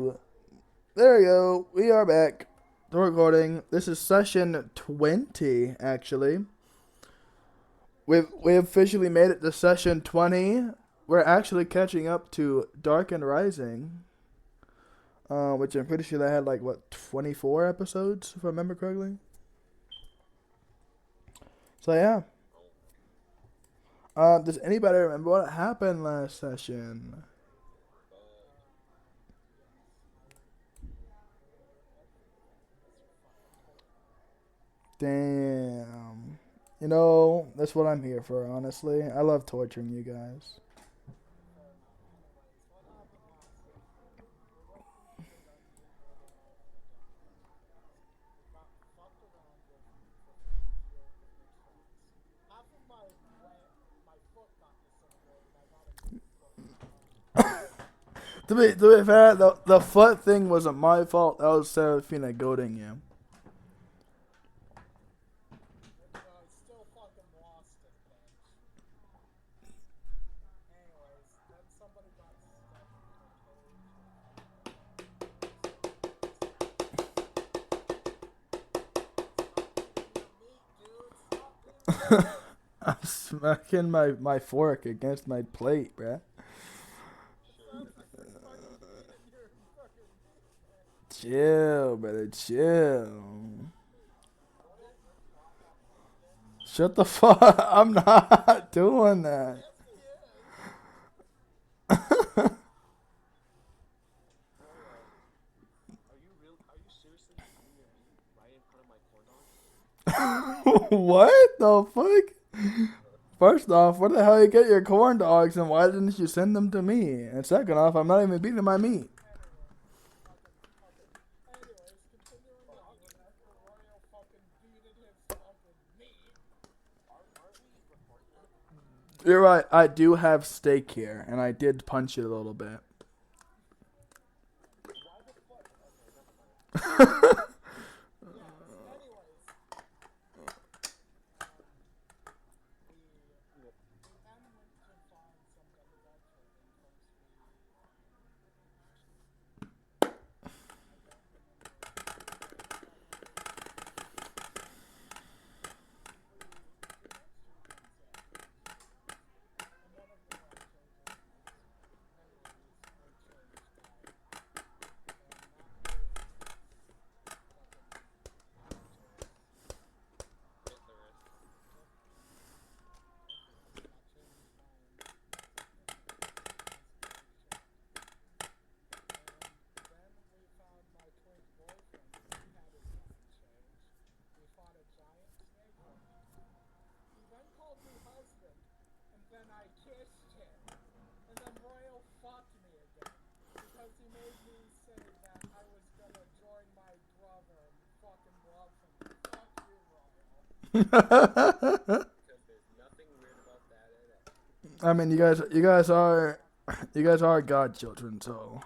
There we go. We are back. The recording. This is session 20, actually. We officially made it to session 20. We're actually catching up to Dark and Rising, which I'm pretty sure they had 24 episodes, if I remember correctly. So yeah. Does anybody remember what happened last session? Damn. That's what I'm here for, honestly. I love torturing you guys. To be fair, the foot thing wasn't my fault. That was Serafina goading you. I'm smacking my fork against my plate, bruh. Chill, brother, chill. Shut the fuck. I'm not doing that. What the fuck? First off, where the hell you get your corn dogs, and why didn't you send them to me? And second off, I'm not even beating my meat. You're right. I do have steak here, and I did punch it a little bit. I mean, you guys are godchildren, so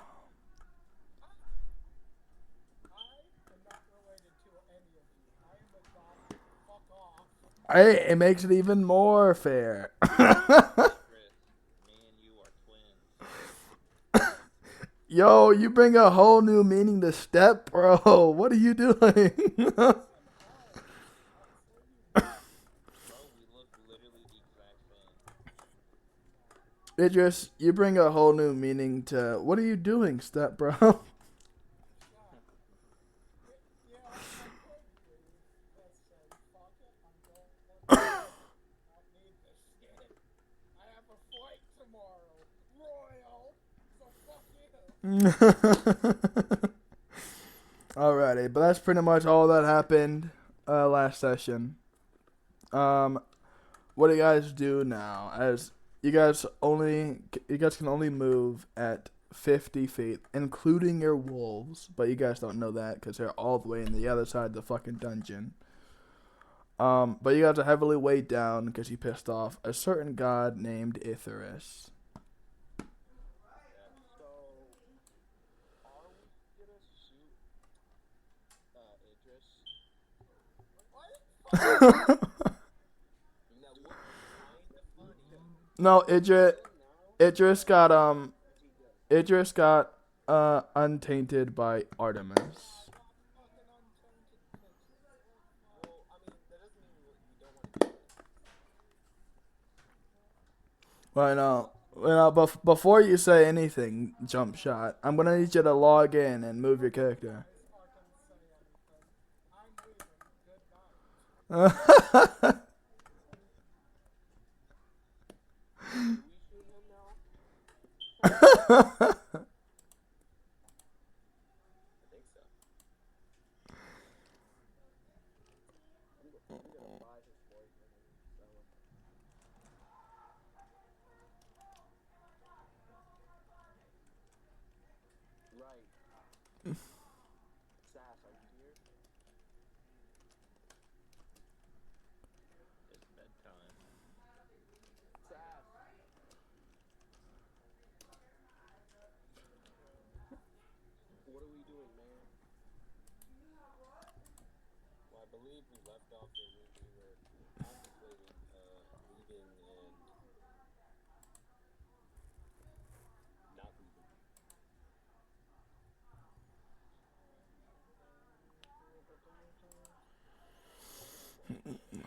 it makes it even more fair. Yo, you bring a whole new meaning to step, bro. What are you doing? You bring a whole new meaning to what are you doing, step, bro? Alrighty, but that's pretty much all that happened last session. Um, what do you guys do now? As you guys can only move at 50 feet, including your wolves, but you guys don't know that because they're all the way in the other side of the fucking dungeon. But you guys are heavily weighed down because you pissed off a certain god named Icarus. No, Idris got untainted by Artemis. Well, no. Well, before you say anything, jump shot, I'm gonna need you to log in and move your character.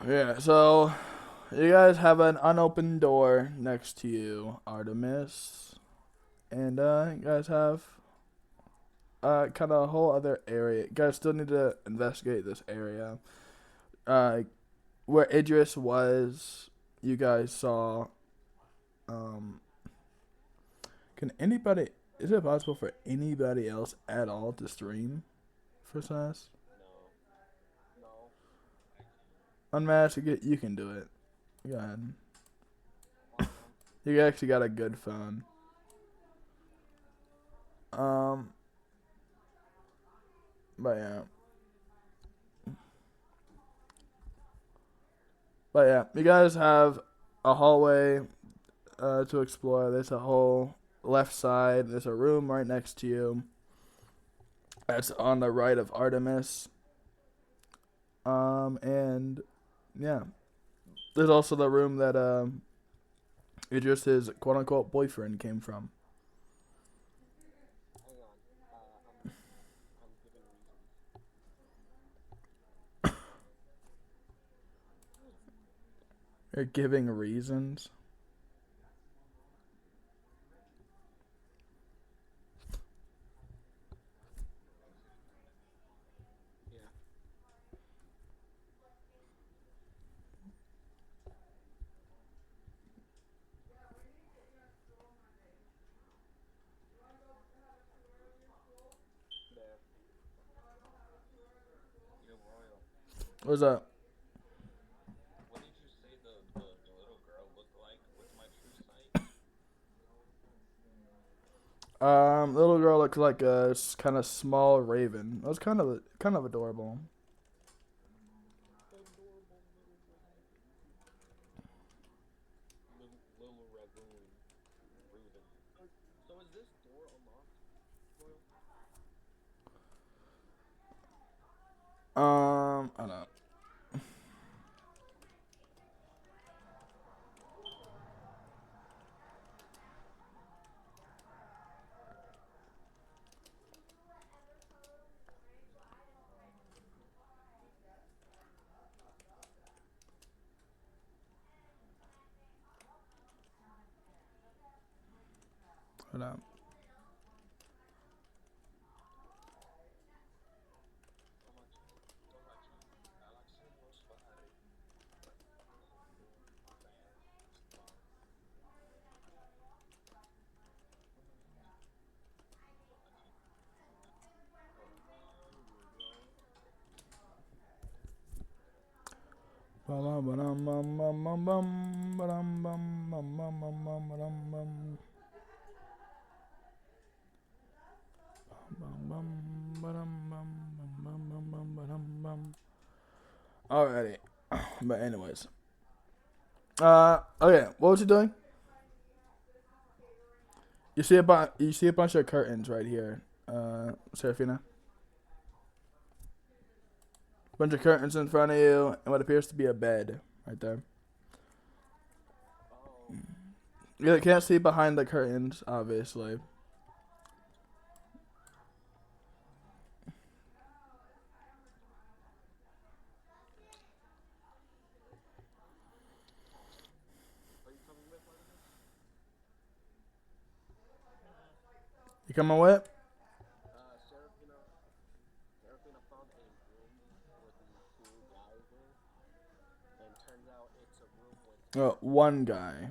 Yeah, so you guys have an unopened door next to you, Artemis, and you guys have kind of a whole other area. You guys still need to investigate this area. Uh, where Idris was, you guys saw. Um, can anybody? Is it possible for anybody else at all to stream for SAS? Unmask, you can do it. Go ahead. You actually got a good phone. Um, but yeah. But yeah, you guys have a hallway to explore. There's a whole left side. There's a room right next to you. That's on the right of Artemis. And yeah, there's also the room that Idris's quote unquote boyfriend came from. They're giving reasons. What's up? Little girl looked like a kind of small raven. It was kind of adorable. I don't know. Hold on. Ba-dum, ba-dum, bum, bum, bum, bum, ba-dum, bum, bum, bum, bum, bum, ba-dum, bum. Bum, bum, ba-dum, bum, bum, bum, bum, bum, ba-dum, bum. Alrighty. But anyways. Okay, what was you doing? You see a bunch of curtains right here, Serafina. Bunch of curtains in front of you, and what appears to be a bed right there. You can't see behind the curtains, obviously. coming with? One guy.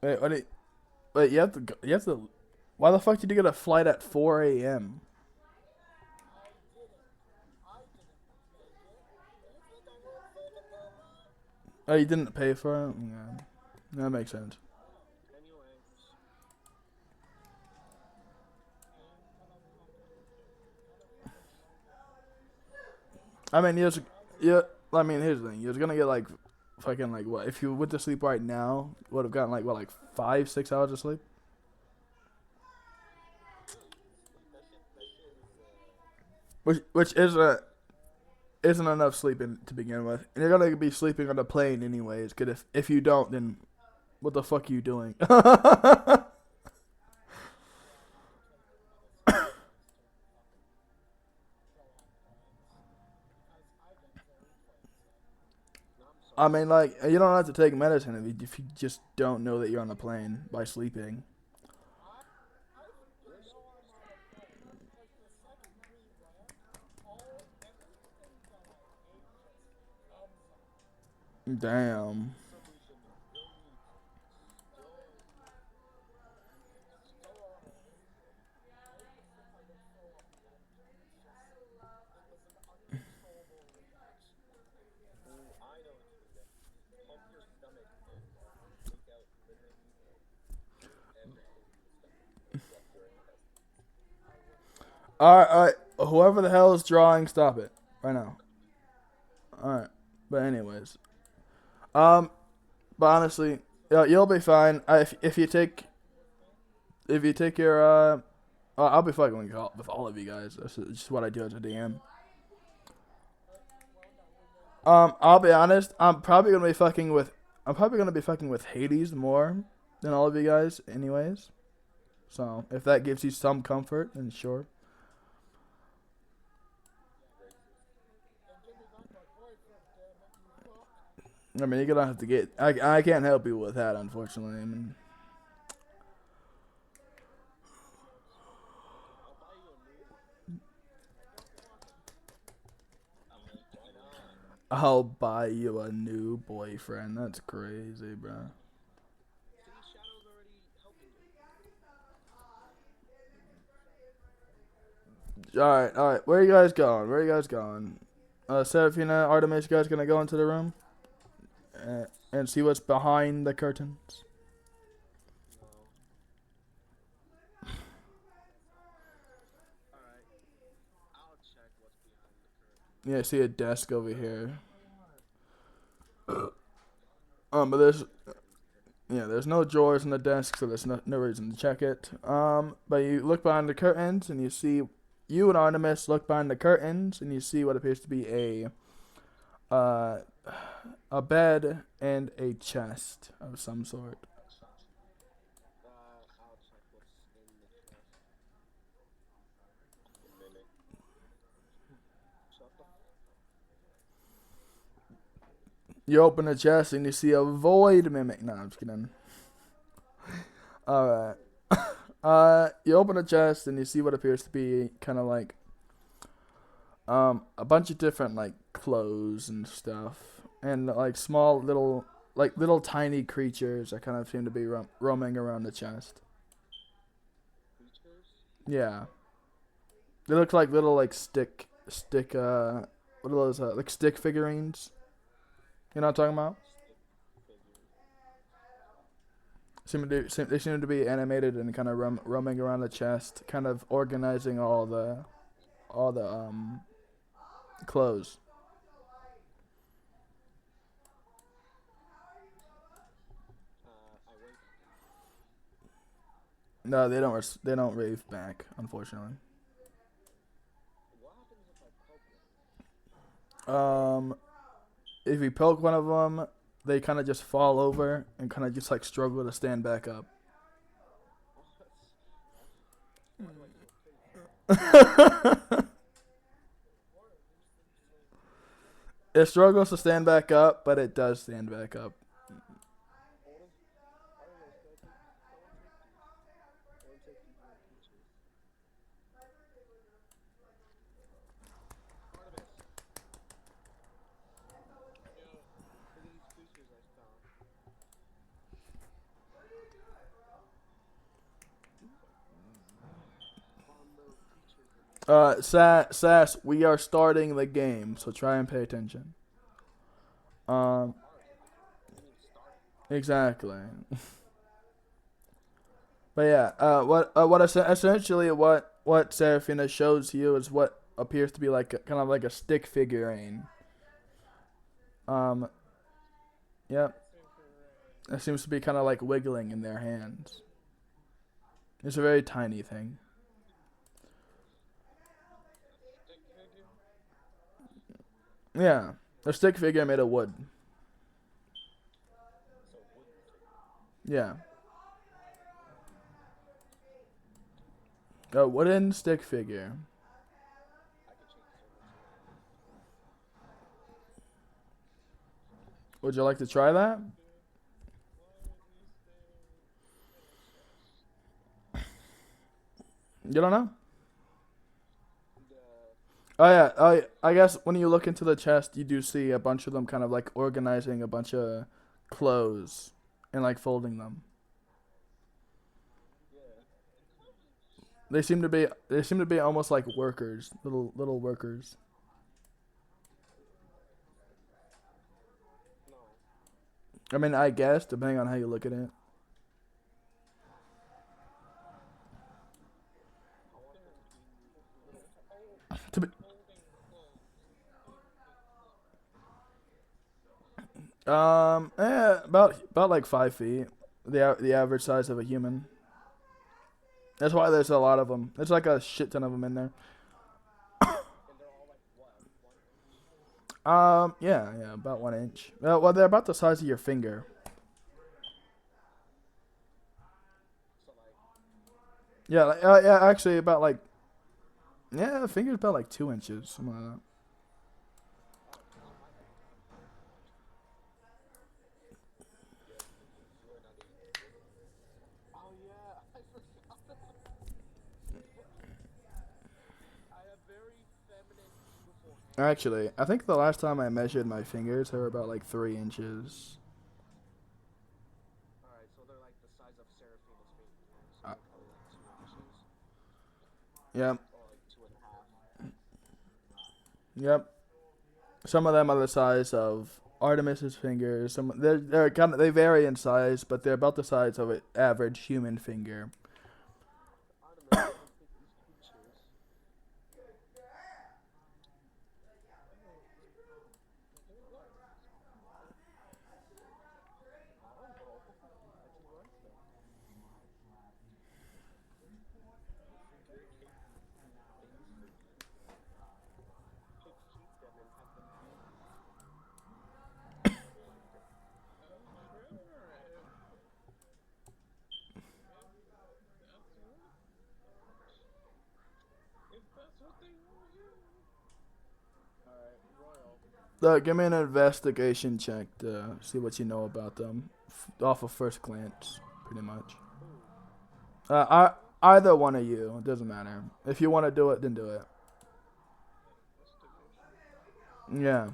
Wait, what? Wait, you have to. You have to. Why the fuck did you get a flight at 4 a.m.? Oh, you didn't pay for it? Yeah. That makes sense. I mean, yeah. I mean, here's the thing. You're gonna get like, fucking like what? If you went to sleep right now, would have gotten like what, like 5, 6 hours of sleep? Which isn't enough sleeping to begin with, and you're gonna be sleeping on the plane anyways. Cause if you don't, then what the fuck are you doing? I mean, like, you don't have to take medicine if you just don't know that you're on a plane by sleeping. Damn. All right. Whoever the hell is drawing, stop it right now. All right. But anyways, um, but honestly, you'll be fine. If you take your I'll be fucking with all of you guys. That's just what I do as a DM. I'll be honest. I'm probably gonna be fucking with Hades more than all of you guys, anyways. So if that gives you some comfort, then sure. I mean, you're gonna have to get. I can't help you with that, unfortunately. I mean, I'll buy you a new boyfriend. That's crazy, bro. All right. Where are you guys going? Where are you guys going? Seraphina, Artemis, you guys gonna go into the room and see what's behind the curtains? Yeah, I see a desk over here. But there's no drawers in the desk, so there's no reason to check it. But you look behind the curtains and you see you and Artemis look behind the curtains and you see what appears to be uh a bed and a chest of some sort. You open the chest and you see a void mimic. No, I'm just kidding. All right. You open the chest and you see what appears to be kind of like a bunch of different like clothes and stuff, and like small little tiny creatures that kind of seem to be roaming around the chest. Yeah, they look like little like stick what are those like stick figurines? You know what I'm talking about? They seem to be animated and kind of roaming around the chest, kind of organizing all the clothes. No, they don't. They don't rave back, unfortunately. Um, if you poke one of them, they kind of just fall over and kind of just like struggle to stand back up. It struggles to stand back up, but it does stand back up. Sass, we are starting the game, so try and pay attention. Um, exactly. But yeah, essentially what Serafina shows you is what appears to be like kind of like a stick figurine. Um, yep, it seems to be kind of like wiggling in their hands. It's a very tiny thing. Yeah, a stick figure made of wood. Yeah, a wooden stick figure. Would you like to try that? You don't know? Oh yeah. I guess when you look into the chest, you do see a bunch of them kind of like organizing a bunch of clothes and like folding them. They seem to be almost like workers, little workers. I mean, I guess depending on how you look at it. To be, about like 5 feet, the average size of a human. That's why there's a lot of them. There's like a shit ton of them in there. Yeah, about 1 inch. Well, they're about the size of your finger. Yeah, yeah, actually about like yeah, the finger's about like 2 inches, something like that. Actually, I think the last time I measured my fingers, they were about like 3 inches. Uh, yep, yep. Some of them are the size of Artemis's fingers. They're kind of they vary in size, but they're about the size of an average human finger. Give me an investigation check to see what you know about them, off of first glance, pretty much. Either one of you, it doesn't matter. If you want to do it, then do it. Yeah.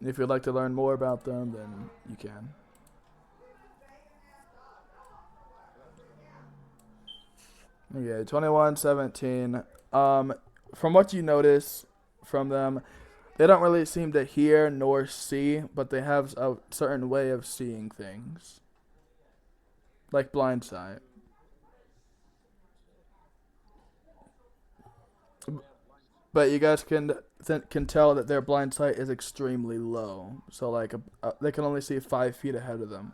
If you'd like to learn more about them, then you can. Okay, 21, 17. Um, from what you notice from them, they don't really seem to hear nor see, but they have a certain way of seeing things, like blind sight. But you guys can tell that their blind sight is extremely low. So like they can only see 5 feet ahead of them.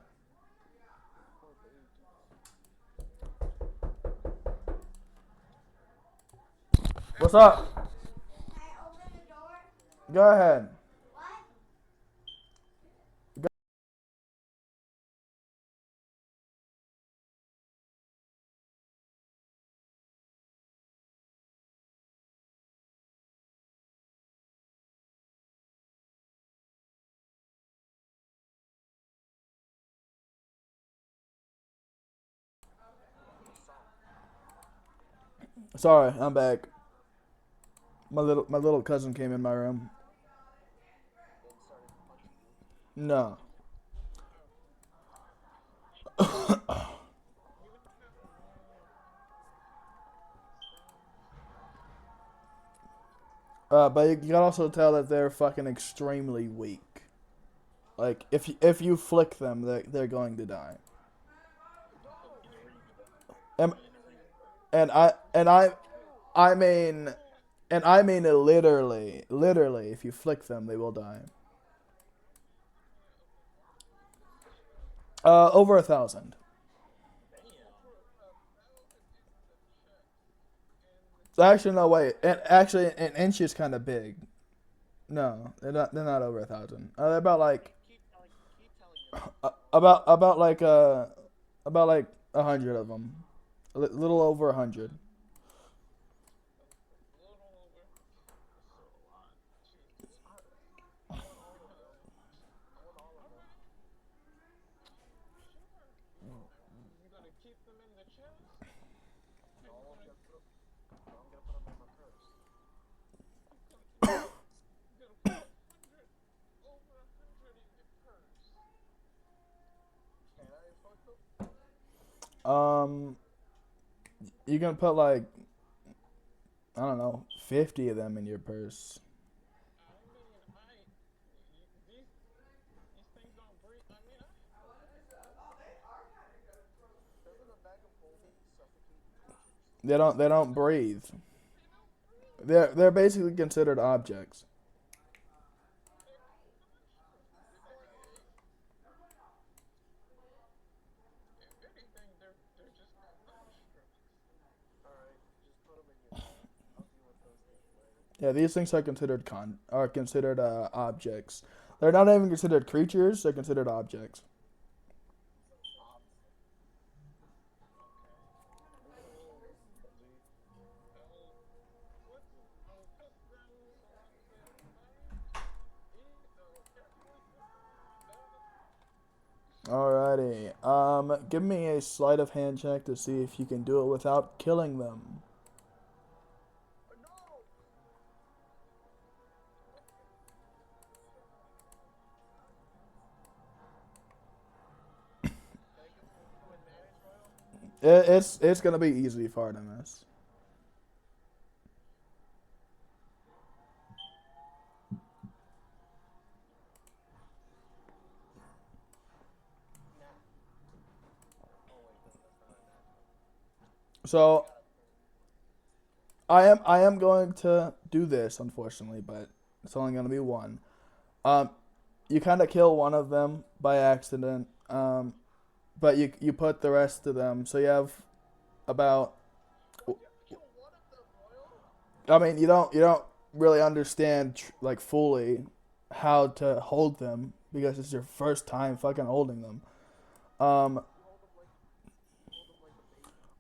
What's up? Go ahead. Sorry, I'm back. My little cousin came in my room. No. But you can also tell that they're fucking extremely weak. Like if you flick them, they're going to die. And and I mean I mean it literally. If you flick them, they will die. Over 1,000. Actually, no, wait. And actually, an inch is kind of big. No, they're not. They're not over 1,000. They're about like about like about like 100 of them. Little over 100. Um, you can put like I don't know 50 of them in your purse. They don't breathe. They're basically considered objects. Yeah, these things are considered objects. They're not even considered creatures. They're considered objects. Alrighty. Give me a sleight of hand check to see if you can do it without killing them. It's gonna be easy for them. This. So I am going to do this unfortunately, but it's only gonna be one. Um, you kind of kill one of them by accident. But you put the rest of them, so you have about. I mean, you don't really understand like fully how to hold them because it's your first time fucking holding them. Um,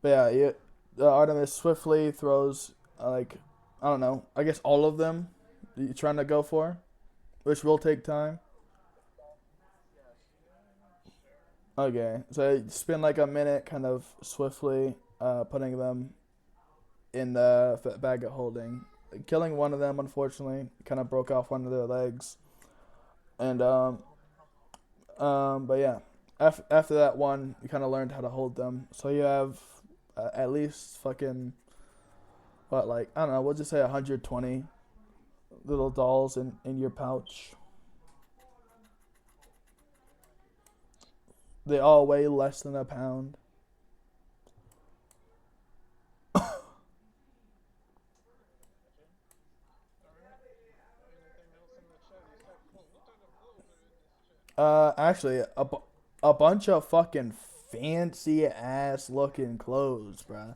but yeah, the Artemis swiftly throws like I don't know. I guess all of them you're trying to go for, which will take time. Okay, so you spend like a minute, kind of swiftly putting them in the bag of holding, killing one of them. Unfortunately, kind of broke off one of their legs, and but yeah, after that one, you kind of learned how to hold them. So you have at least fucking what, like I don't know, we'll just say 120 little dolls in your pouch. They all weigh less than a pound. Actually, a bunch of fucking fancy ass looking clothes, bruh.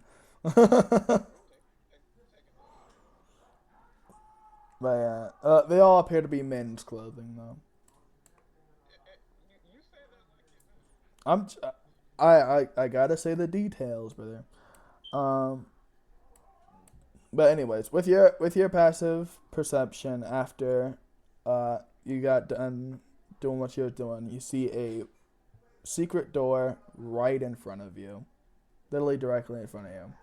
But yeah, they all appear to be men's clothing though. I'm, I gotta say the details, brother. Um, but anyways, with your passive perception after, you got done doing what you were doing, you see a secret door right in front of you, literally directly in front of you.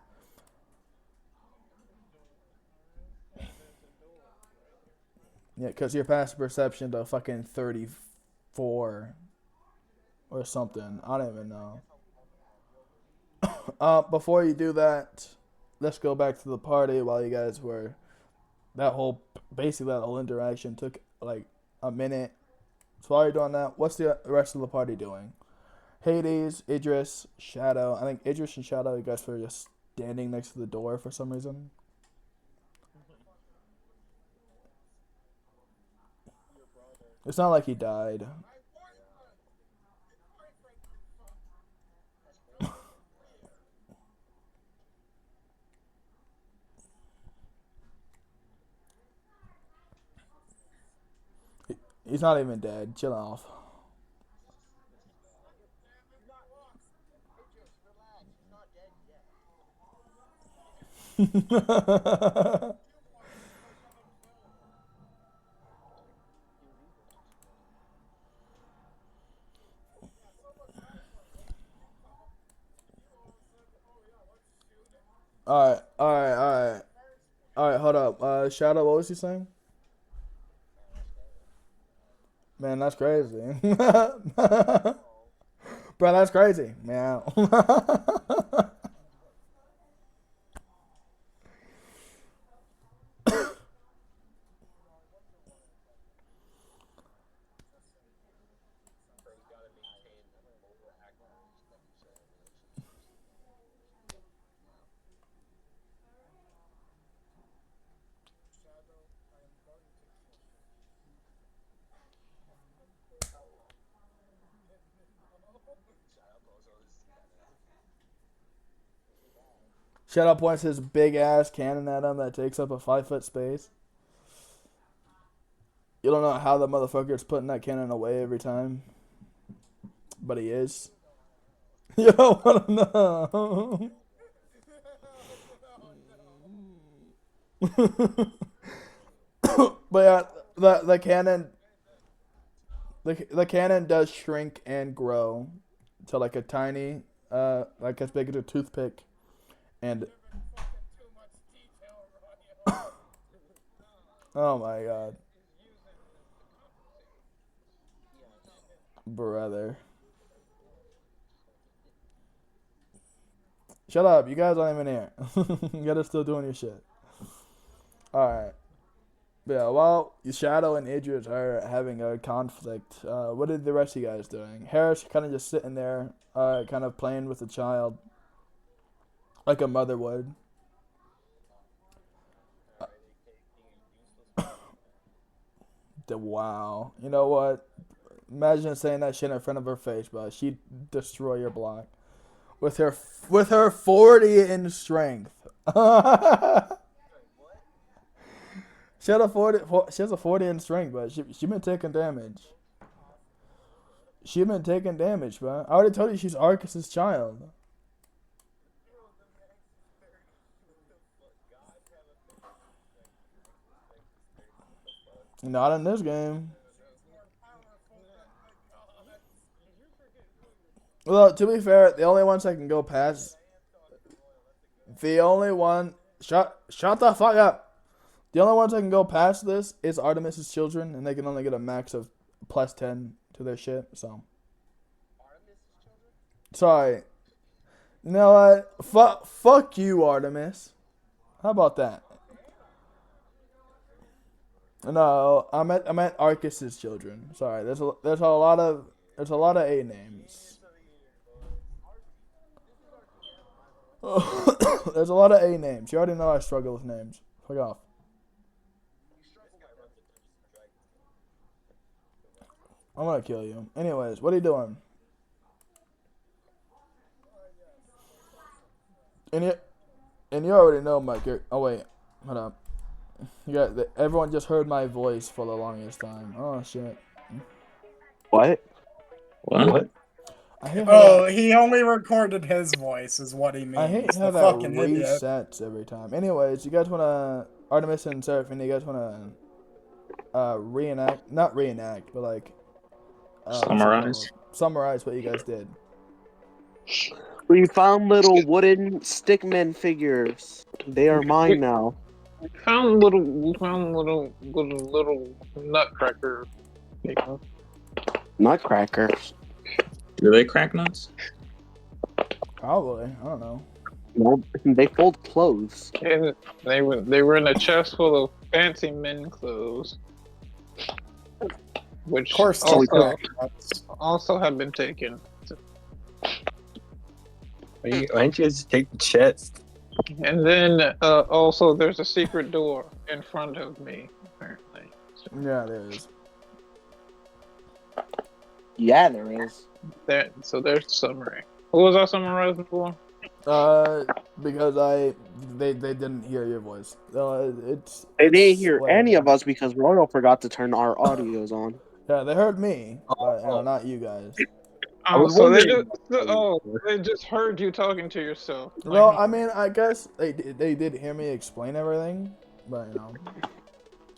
Yeah, because your passive perception to fucking 34 or something. I don't even know. Before you do that, let's go back to the party while you guys were. Basically, that whole interaction took like a minute. So while you're doing that, what's the rest of the party doing? Hades, Idris, Shadow. I think Idris and Shadow, you guys were just standing next to the door for some reason. It's not like he died. He's not even dead. Chill off. Alright, alright, alright. Alright, hold up. Shadow, what was he saying? Man, that's crazy. Bro, that's crazy. Man. Shadow points his big ass cannon at him that takes up a 5 foot space. You don't know how the motherfucker's putting that cannon away every time, but he is. You don't want to know. But yeah, the cannon the cannon does shrink and grow to like a tiny, like as big as a toothpick, and oh my god, brother, shut up! You guys aren't even here. You guys are still doing your shit. All right. Yeah, well, Shadow and Idris are having a conflict. What are the rest of you guys doing? Harris kind of just sitting there, kind of playing with the child, like a mother would. Wow. You know what? Imagine saying that shit in front of her face, but she'd destroy your block with her 40 in strength. She had a 40. She has a 40 in strength, but she been taking damage. She been taking damage, bro. I already told you she's Arcus's child. Not in this game. Well, to be fair, the only ones that can go past, the only one, shut the fuck up. The only ones that can go past this is Artemis's children, and they can only get a max of +10 to their shit. So, sorry. You know what? Fuck you, Artemis. How about that? No, I meant Arcus's children. Sorry, there's a lot of A names. There's a lot of A names. You already know I struggle with names. Fuck off. I'm gonna kill you. Anyways, what are you doing? And you and you already know my character. Oh wait, hold up. Everyone just heard my voice for the longest time. Oh shit. What? What? I hate how Oh, he only recorded his voice, is what he means. I hate how The that fucking idiot. resets every time. Anyways, you guys wanna Artemis and Seraphine, you guys wanna reenact, not reenact, but like Summarize. Summarize what you guys did. We found little wooden stickman figures. They are mine now. We found little nutcracker. People. Nutcrackers. Do they crack nuts? Probably. I don't know. No, they fold clothes. And they were in a chest full of fancy men clothes, which Of course, So we also have been taken. Why don't you just take the chest? And then also there's a secret door in front of me, apparently. Yeah, there is. Yeah, there is. So there's the summary. What was I summarizing for? Because they didn't hear your voice. It's They didn't hear whatever. any of us because Royal forgot to turn our audios on. Yeah, they heard me, but Oh. not you guys. I Oh, was so wondering. they just heard you talking to yourself. Well, I mean, I guess they did hear me explain everything, but you know,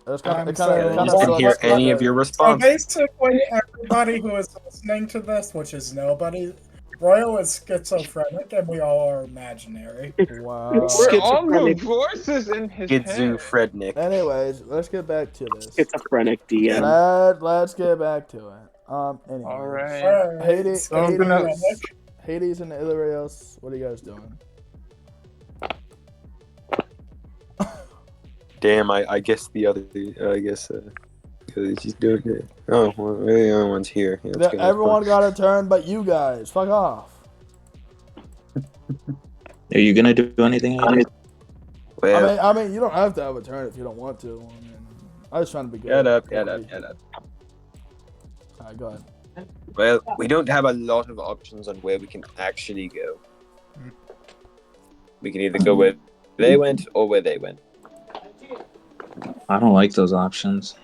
it's kind of I kind just didn't hear any of your So responses. basically, everybody who is listening to this, which is nobody, Royal is schizophrenic and we all are imaginary. Wow. We're all the Schizophrenic. voices in his head. Schizophrenic. Anyways, let's get back to this. Schizophrenic DM. Let's get back to it. Anyways. All right. Alright, Hades, So I'm gonna- Hades and Illyrios, what are you guys doing? Damn, I guess the other. I guess. Because he's doing it. Oh, well, the other one's here. Yeah, let's get this Everyone one. got a turn, but you guys. Fuck off. Are you gonna do anything? Well, I mean, you don't have to have a turn if you don't want to. I mean, I was trying to be good. get up. Alright, go ahead. Well, we don't have a lot of options on where we can actually go. We can either go where they went or where they went. I don't like those options.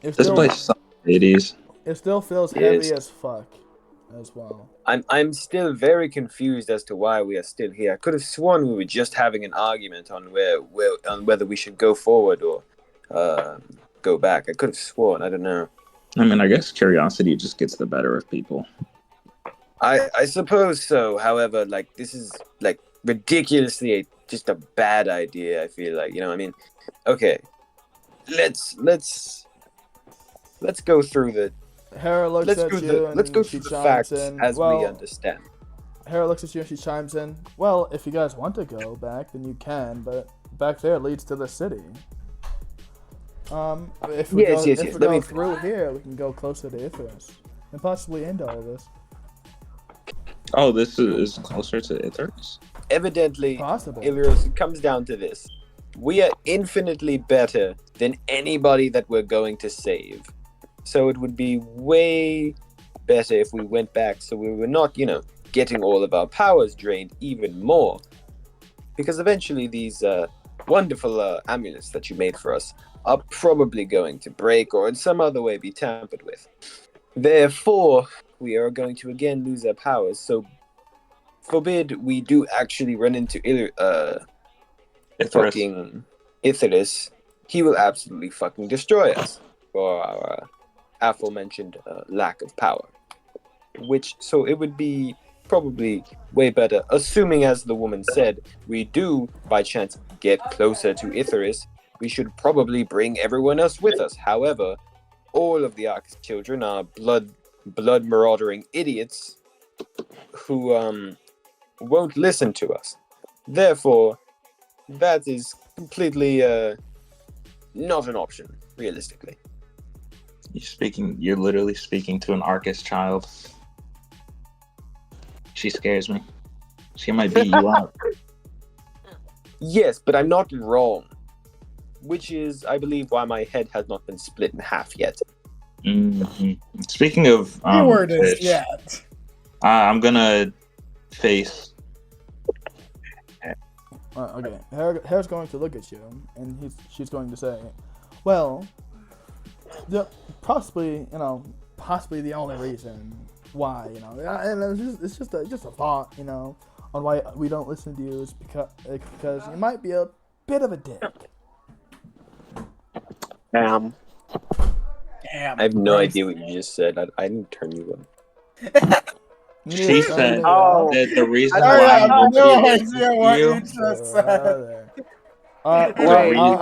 It This still, place sucks, ladies. it still feels It heavy is. as fuck, as well. I'm still very confused as to why we are still here. I could have sworn we were just having an argument on whether we should go forward or go back. I could have sworn. I don't know. I mean, I guess curiosity just gets the better of people. I suppose so. However, like this is like ridiculously just a bad idea. I feel like I mean, okay, let's go through the Hera looks let's at go you the and let's go she through the chimes facts in. as Well, we understand. Hera looks at you and she chimes in. Well, if you guys want to go back, then you can, but back there leads to the city. If we Yes, go, yes, if yes. we Let go me- through here, we can go closer to Ithras and possibly end all of this. Oh, this is closer to Ithers? Evidently, Possibly. Illyrios, it comes down to this. We are infinitely better than anybody that we're going to save. So it would be way better if we went back so we were not, getting all of our powers drained even more. Because eventually these wonderful amulets that you made for us are probably going to break or in some other way be tampered with. Therefore, we are going to again lose our powers. So forbid we do actually run into fucking Ithidus, he will absolutely fucking destroy us for our aforementioned lack of power. So it would be probably way better, assuming, as the woman said, we do by chance get closer to Ithidus, we should probably bring everyone else with us. However, all of the Ark's children are blood marauding idiots who won't listen to us. Therefore, that is completely not an option, realistically. You're literally speaking to an Arcus child. She scares me. She might beat you up. Yes, but I'm not wrong. Which is, I believe, why my head has not been split in half yet. Mhm. Speaking of Keyword is fish, yet. I'm gonna face. Okay, Hera's going to look at you, and she's going to say, "Well, possibly the only reason why, and it's just a thought, on why we don't listen to you is because you might be a bit of a dick." Damn. I have no idea what you just said. I didn't turn you on. She said Oh. that the reason I I why have nobody no listens idea to what you you, just said. Well,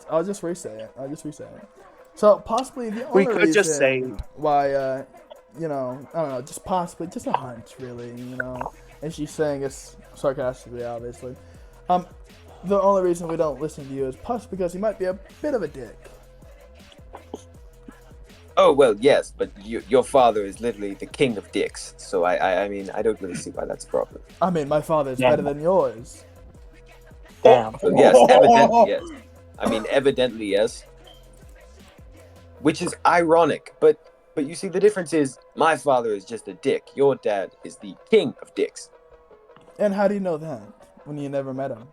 I'll just re-say it. I'll just re-say it. So possibly the we only could just say reason why, you know, I don't know, just possibly, just a hunch, really, you know. And she's saying it's sarcastically, obviously. The only reason we don't listen to you is possibly because you might be a bit of a dick. Oh well, yes, but your father is literally the king of dicks. So I mean, I don't really see why that's a problem. I mean, my father's Yeah. better than yours. damn. So yes, evidently yes. I mean, evidently yes. Which is ironic, but you see, the difference is my father is just a dick. Your dad is the king of dicks. And how do you know that when you never met him?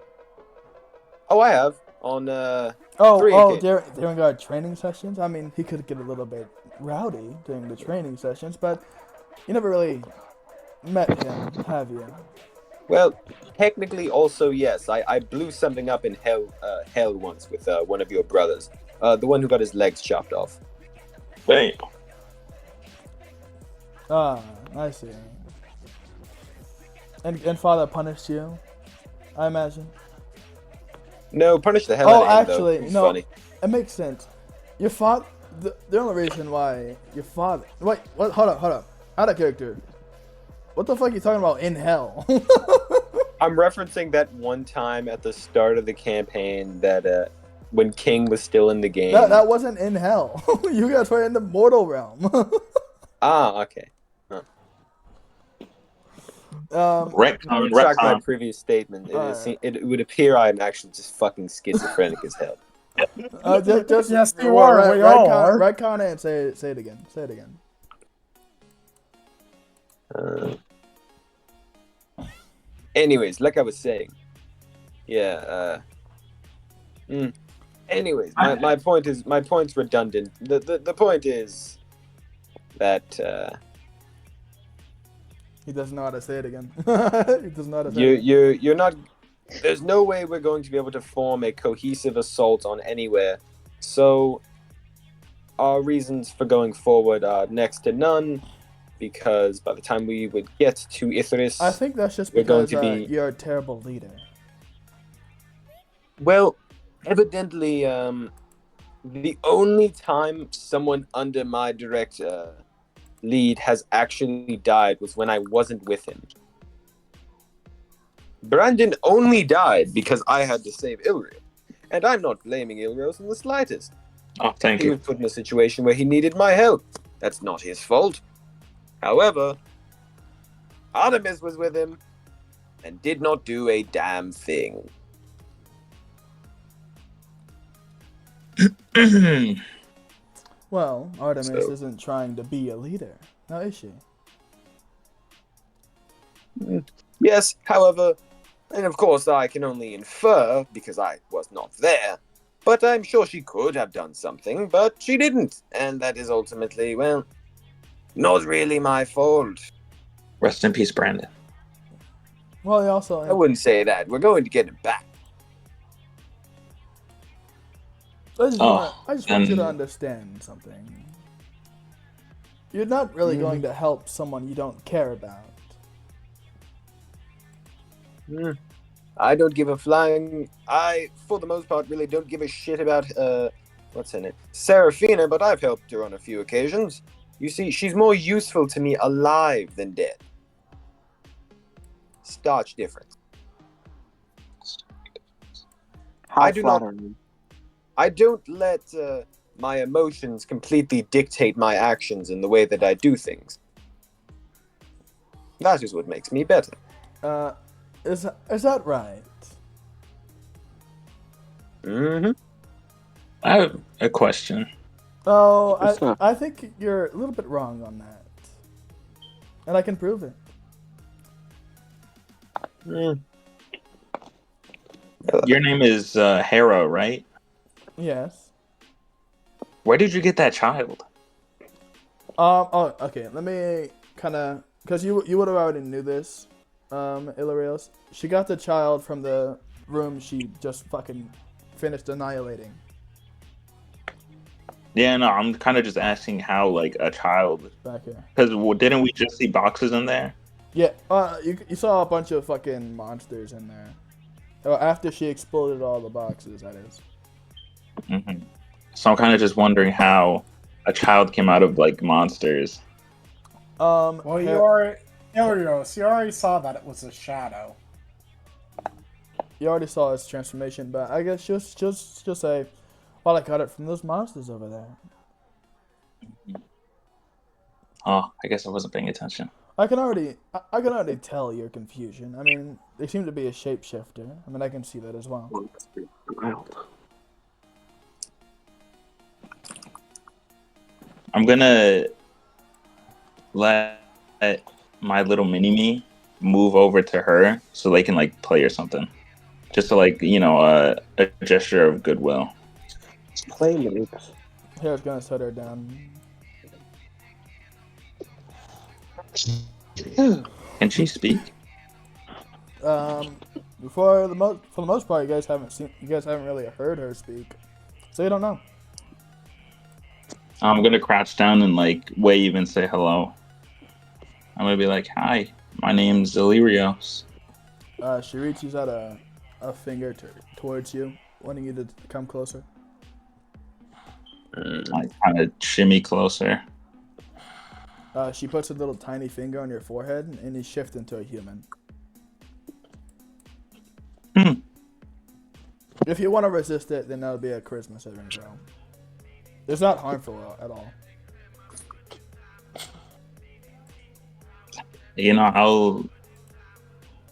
Oh, I have on Oh, 3 oh, occasions. during our training sessions. I mean, he could get a little bit rowdy during the training sessions, but you never really met him, have you? Well, technically, also yes. I blew something up in hell once with one of your brothers, the one who got his legs chopped off. Damn. Ah, I see. And father punished you, I imagine. No, punish the hell Oh, out of him actually, though. He's no. funny. It makes sense. Your father. The only reason why your father. Wait, what? Hold up. Out of character. What the fuck are you talking about in hell? I'm referencing that one time at the start of the campaign that when King was still in the game. that wasn't in hell. You guys were in the mortal realm. Ah, okay. I retract my Retcon. previous statement. Alright. It would appear I'm actually just fucking schizophrenic as hell. Just Yes, you are. We all are. retcon it and say it again. Say it again. Anyways, like I was saying, yeah. Anyways, my point's redundant. The point is that He doesn't know how to say it again. He doesn't know how to say it. you're not. There's no way we're going to be able to form a cohesive assault on anywhere. So our reasons for going forward are next to none, because by the time we would get to Ithris, I think that's just we're going because to be you're a terrible leader. well, evidently, the only time someone under my direct lead has actually died was when I wasn't with him. Brandon only died because I had to save Ilriel, and I'm not blaming Ilriel in the slightest. Oh, thank He you. was put in a situation where he needed my help. That's not his fault. However, Artemis was with him and did not do a damn thing. Well, Artemis So- isn't trying to be a leader, now is she? Yes, however, and of course I can only infer because I was not there, but I'm sure she could have done something, but she didn't, and that is ultimately, well, not really my fault. Rest in peace, Brandon. Well, he also. I wouldn't say that. We're going to get it back. I just want you to and- understand something. You're not really going to help someone you don't care about. I don't give a flying. I, for the most part, really don't give a shit about what's her name, Seraphina. But I've helped her on a few occasions. You see, she's more useful to me alive than dead. Starch difference. How I do not- flattering. I don't let my emotions completely dictate my actions in the way that I do things. That is what makes me better. Is that right? Mm-hmm. I have a question. Oh, What's that? I think you're a little bit wrong on that, and I can prove it. Your name is Hera, right? Yes. Where did you get that child? Oh, okay. Let me kind of, because you would have already knew this, Ilarios. She got the child from the room she just fucking finished annihilating. Yeah, no, I'm kind of just asking how like a child, Back here. because didn't we just see boxes in there? Yeah, you saw a bunch of fucking monsters in there. After she exploded all the boxes, that is. Hmm. So I'm kind of just wondering how a child came out of like monsters. Well, you Her- already, there we go. So you already saw that it was a shadow. you already saw his transformation, but I guess she'll say, "Well, I got it from those monsters over there." Oh, I guess I wasn't paying attention. I can already tell your confusion. I mean, they seem to be a shapeshifter. I mean, I can see that as well. Wild. I'm gonna let my little mini me move over to her so they can like play or something. Just to like a gesture of goodwill. Play mates. Hair's gonna set her down. Can she speak? For the most part, you guys haven't really heard her speak, so you don't know. I'm gonna crouch down and like wave and say hello. I'm gonna be like, "Hi, my name's Illyrios." She reaches out a finger towards you, wanting you to come closer. I kind of shimmy closer. She puts a little tiny finger on your forehead, and you shift into a human. Hmm. If you want to resist it, then that would be a charisma saving throw. It's not harmful at all.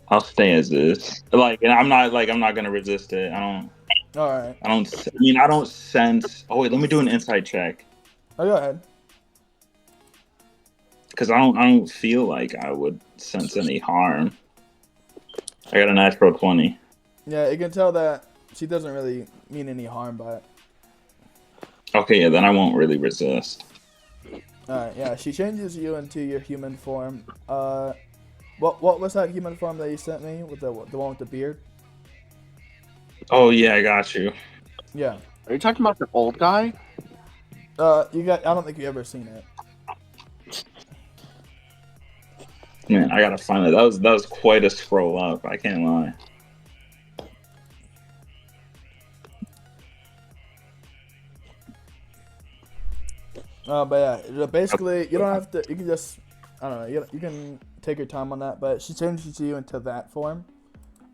I'll stay as is. Like, and I'm not gonna resist it. All right. I don't sense. Oh wait, let me do an insight check Oh, go ahead. because I don't feel like I would sense any harm. I got a natural 20. Yeah, you can tell that she doesn't really mean any harm by it. Okay, yeah, then I won't really resist. Alright, yeah, she changes you into your human form. What was that human form that you sent me with the one with the beard? Oh yeah, I got you. Yeah. Are you talking about the old guy? I don't think you ever seen it. Man, I gotta find it. That was quite a scroll up. I can't lie. But yeah, basically, you don't have to. You can just, I don't know. You can take your time on that. But she changes you into that form.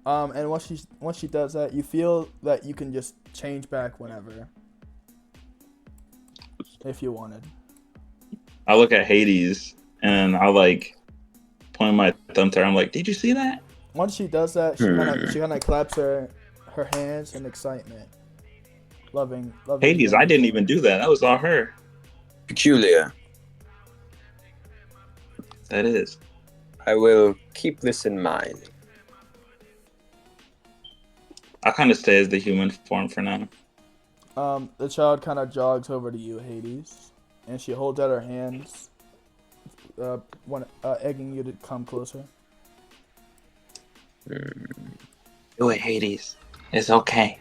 And once she does that, you feel that you can just change back whenever, if you wanted. I look at Hades and I like point my thumb to her. I'm like, "Did you see that?" Once she does that, she kind of claps her hands in excitement, loving. Hades, I didn't even do that. That was all her. Peculiar. That is. I will keep this in mind. I kind of stay as the human form for now. The child kind of jogs over to you, Hades, and she holds out her hands, egging you to come closer. Do it, Hades. It's okay.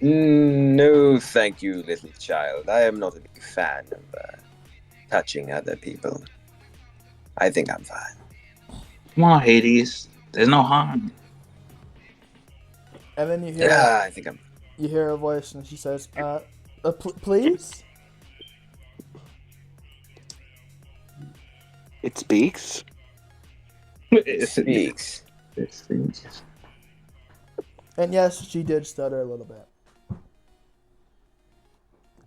No, thank you, little child. I am not a big fan of touching other people. I think I'm fine. Come on, Hades. There's no harm. And then you hear Yeah, I think I'm. you hear a voice, and she says, please." It speaks. It speaks. It speaks. And yes, she did stutter a little bit.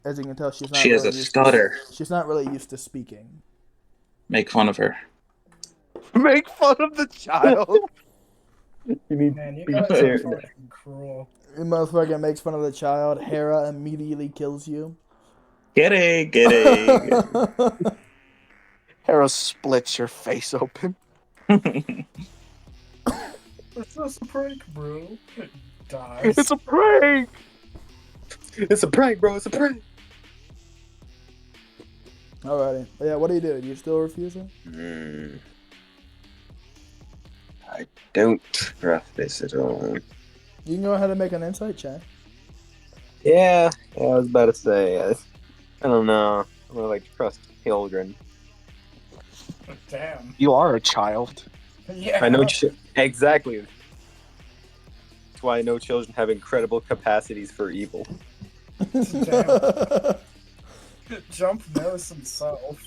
As you can tell, she's not. She has really a used stutter. She's not really used to speaking. Make fun of her. Make fun of the child. Man, you guys are fucking cruel. The motherfucker makes fun of the child. Hera immediately kills you. Get it. Hera splits your face open. It's just a prank, bro. It dies. It's a prank. It's a prank, bro. It's a prank. Alrighty. Yeah, what do? Do you still refuse her? I don't trust this at all. You can go ahead and make an insight check. Yeah, I was about to say. I don't know. I don't like trust children. Damn. You are a child. I know Yeah. exactly. That's why I know children have incredible capacities for evil. Damn. Jump knows himself.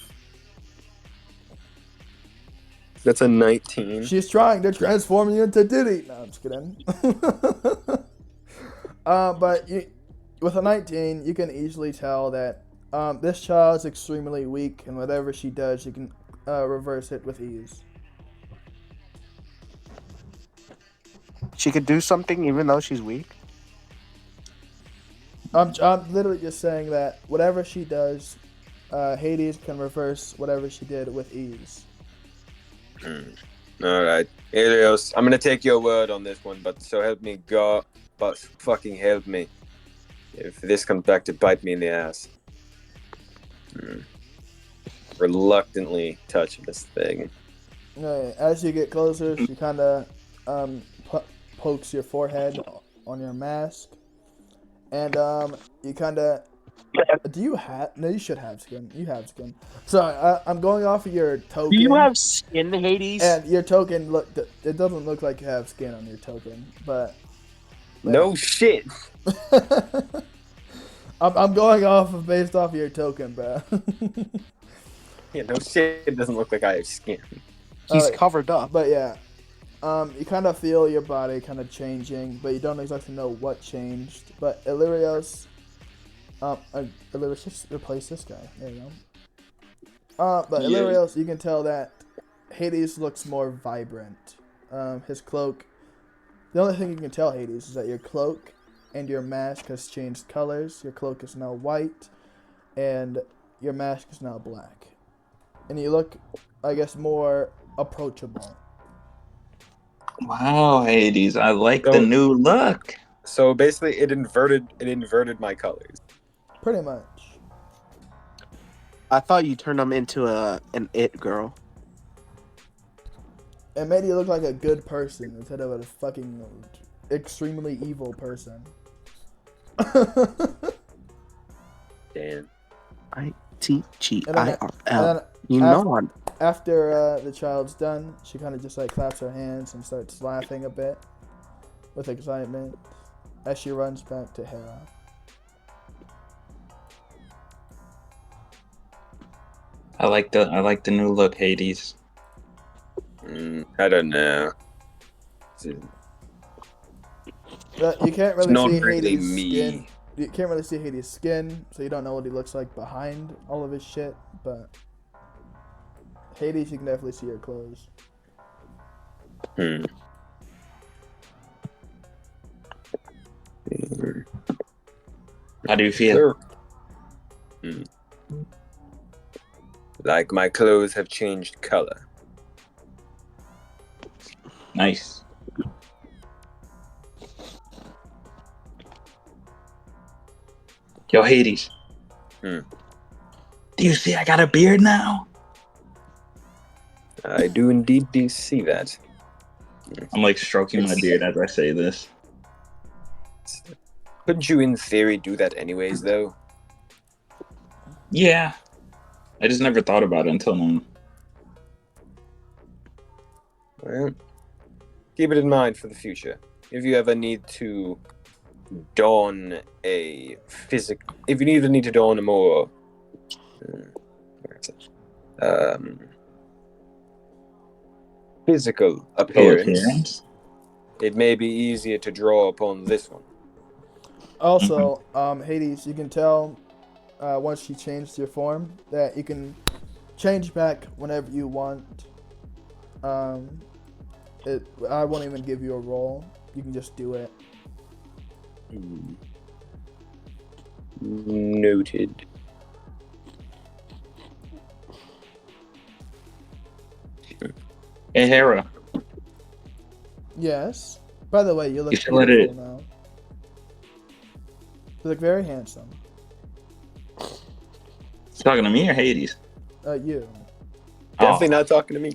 That's a 19. She's trying to transform you into Diddy. No, I'm just kidding. But with a 19, you can easily tell that this child is extremely weak, and whatever she does, she can reverse it with ease. She could do something even though she's weak. I'm literally just saying that whatever she does, Hades can reverse whatever she did with ease. All right, Helios, I'm gonna take your word on this one, but so help me God, but fucking help me if this comes back to bite me in the ass. Reluctantly touch this thing. As you get closer, she kind of pokes your forehead on your mask, and you kind of. Do you have? No, you should have skin. You have skin. So I'm going off of your token. Do you have skin, Hades? And your token it doesn't look like you have skin on your token, but No shit. I'm going based off of your token, bro. Yeah, no shit. It doesn't look like I have skin. He's covered up. But yeah, you kind of feel your body kind of changing, but you don't exactly know what changed. But Illyrios, Illyrios, just replace this guy. There you go. But Yeah. Illyrios, you can tell that Hades looks more vibrant. His cloak. The only thing you can tell, Hades, is that your cloak and your mask has changed colors. Your cloak is now white, and your mask is now black. And you look, I guess, more approachable. Wow, Hades, I like the So- new look. So basically, it inverted my colors. Pretty much. I thought you turned him into an it girl. It made you look like a good person instead of a fucking extremely evil person. Damn. ITGIRL. You know I'm. After the child's done, she kind of just like claps her hands and starts laughing a bit with excitement as she runs back to Hera. I like the new look, Hades. I don't know. You can't It's really not see really Hades' me. skin. You can't really see Hades' skin, so you don't know what he looks like behind all of his shit. But Hades, you can definitely see her clothes. How do you feel? Like my clothes have changed color. Nice. Yo, Hades. Hmm. Do you see I got a beard now? I do indeed see that. I'm like stroking my beard as I say this. Couldn't you, in theory, do that anyways, though? Yeah. I just never thought about it until now. Well, keep it in mind for the future. If you ever need to don a if you need to don a more physical appearance, it may be easier to draw upon this one. Also, Hades, you can tell once she changed your form that you can change back whenever you want. I won't even give you a roll. You can just do it. Noted. Hey, Hera. Yes. By the way, you look You should let it- beautiful now. You look very handsome. You talking to me or Hades? You. Definitely not talking to me.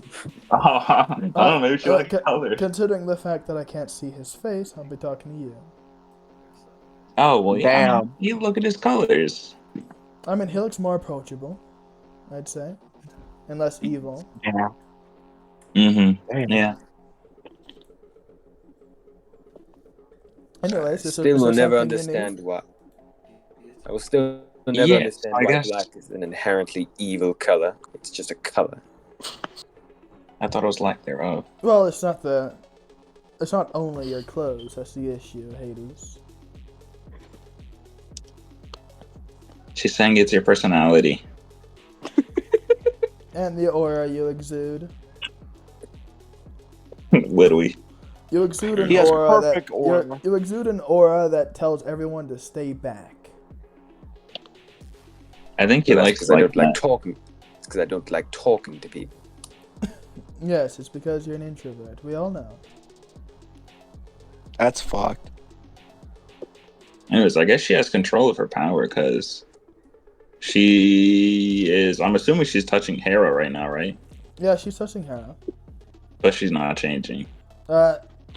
Oh, I don't know. Maybe she like color. Considering the fact that I can't see his face, I'll be talking to you. Oh well, yeah. I mean, Damn. you look at his colors. I mean, he looks more approachable, I'd say, and less evil. Yeah. Mm-hmm. Damn. Yeah. Anyways, Still is will there never something you need? understand why. I will still never Yes, understand I why guess. black is an inherently evil color. It's just a color. I thought it was lack thereof. Well, it's not only your clothes. That's the issue, Hades. She's saying it's your personality. And the aura you exude. Literally. You exude an He has aura perfect aura. you exude an aura that tells everyone to stay back. I think he But that's likes because I like don't like that. talking. It's because I don't like talking to people. Yes, it's because you're an introvert. We all know. That's fucked. Anyways, I guess she has control of her power because she is. I'm assuming she's touching Hera right now, right? Yeah, she's touching Hera. But she's not changing.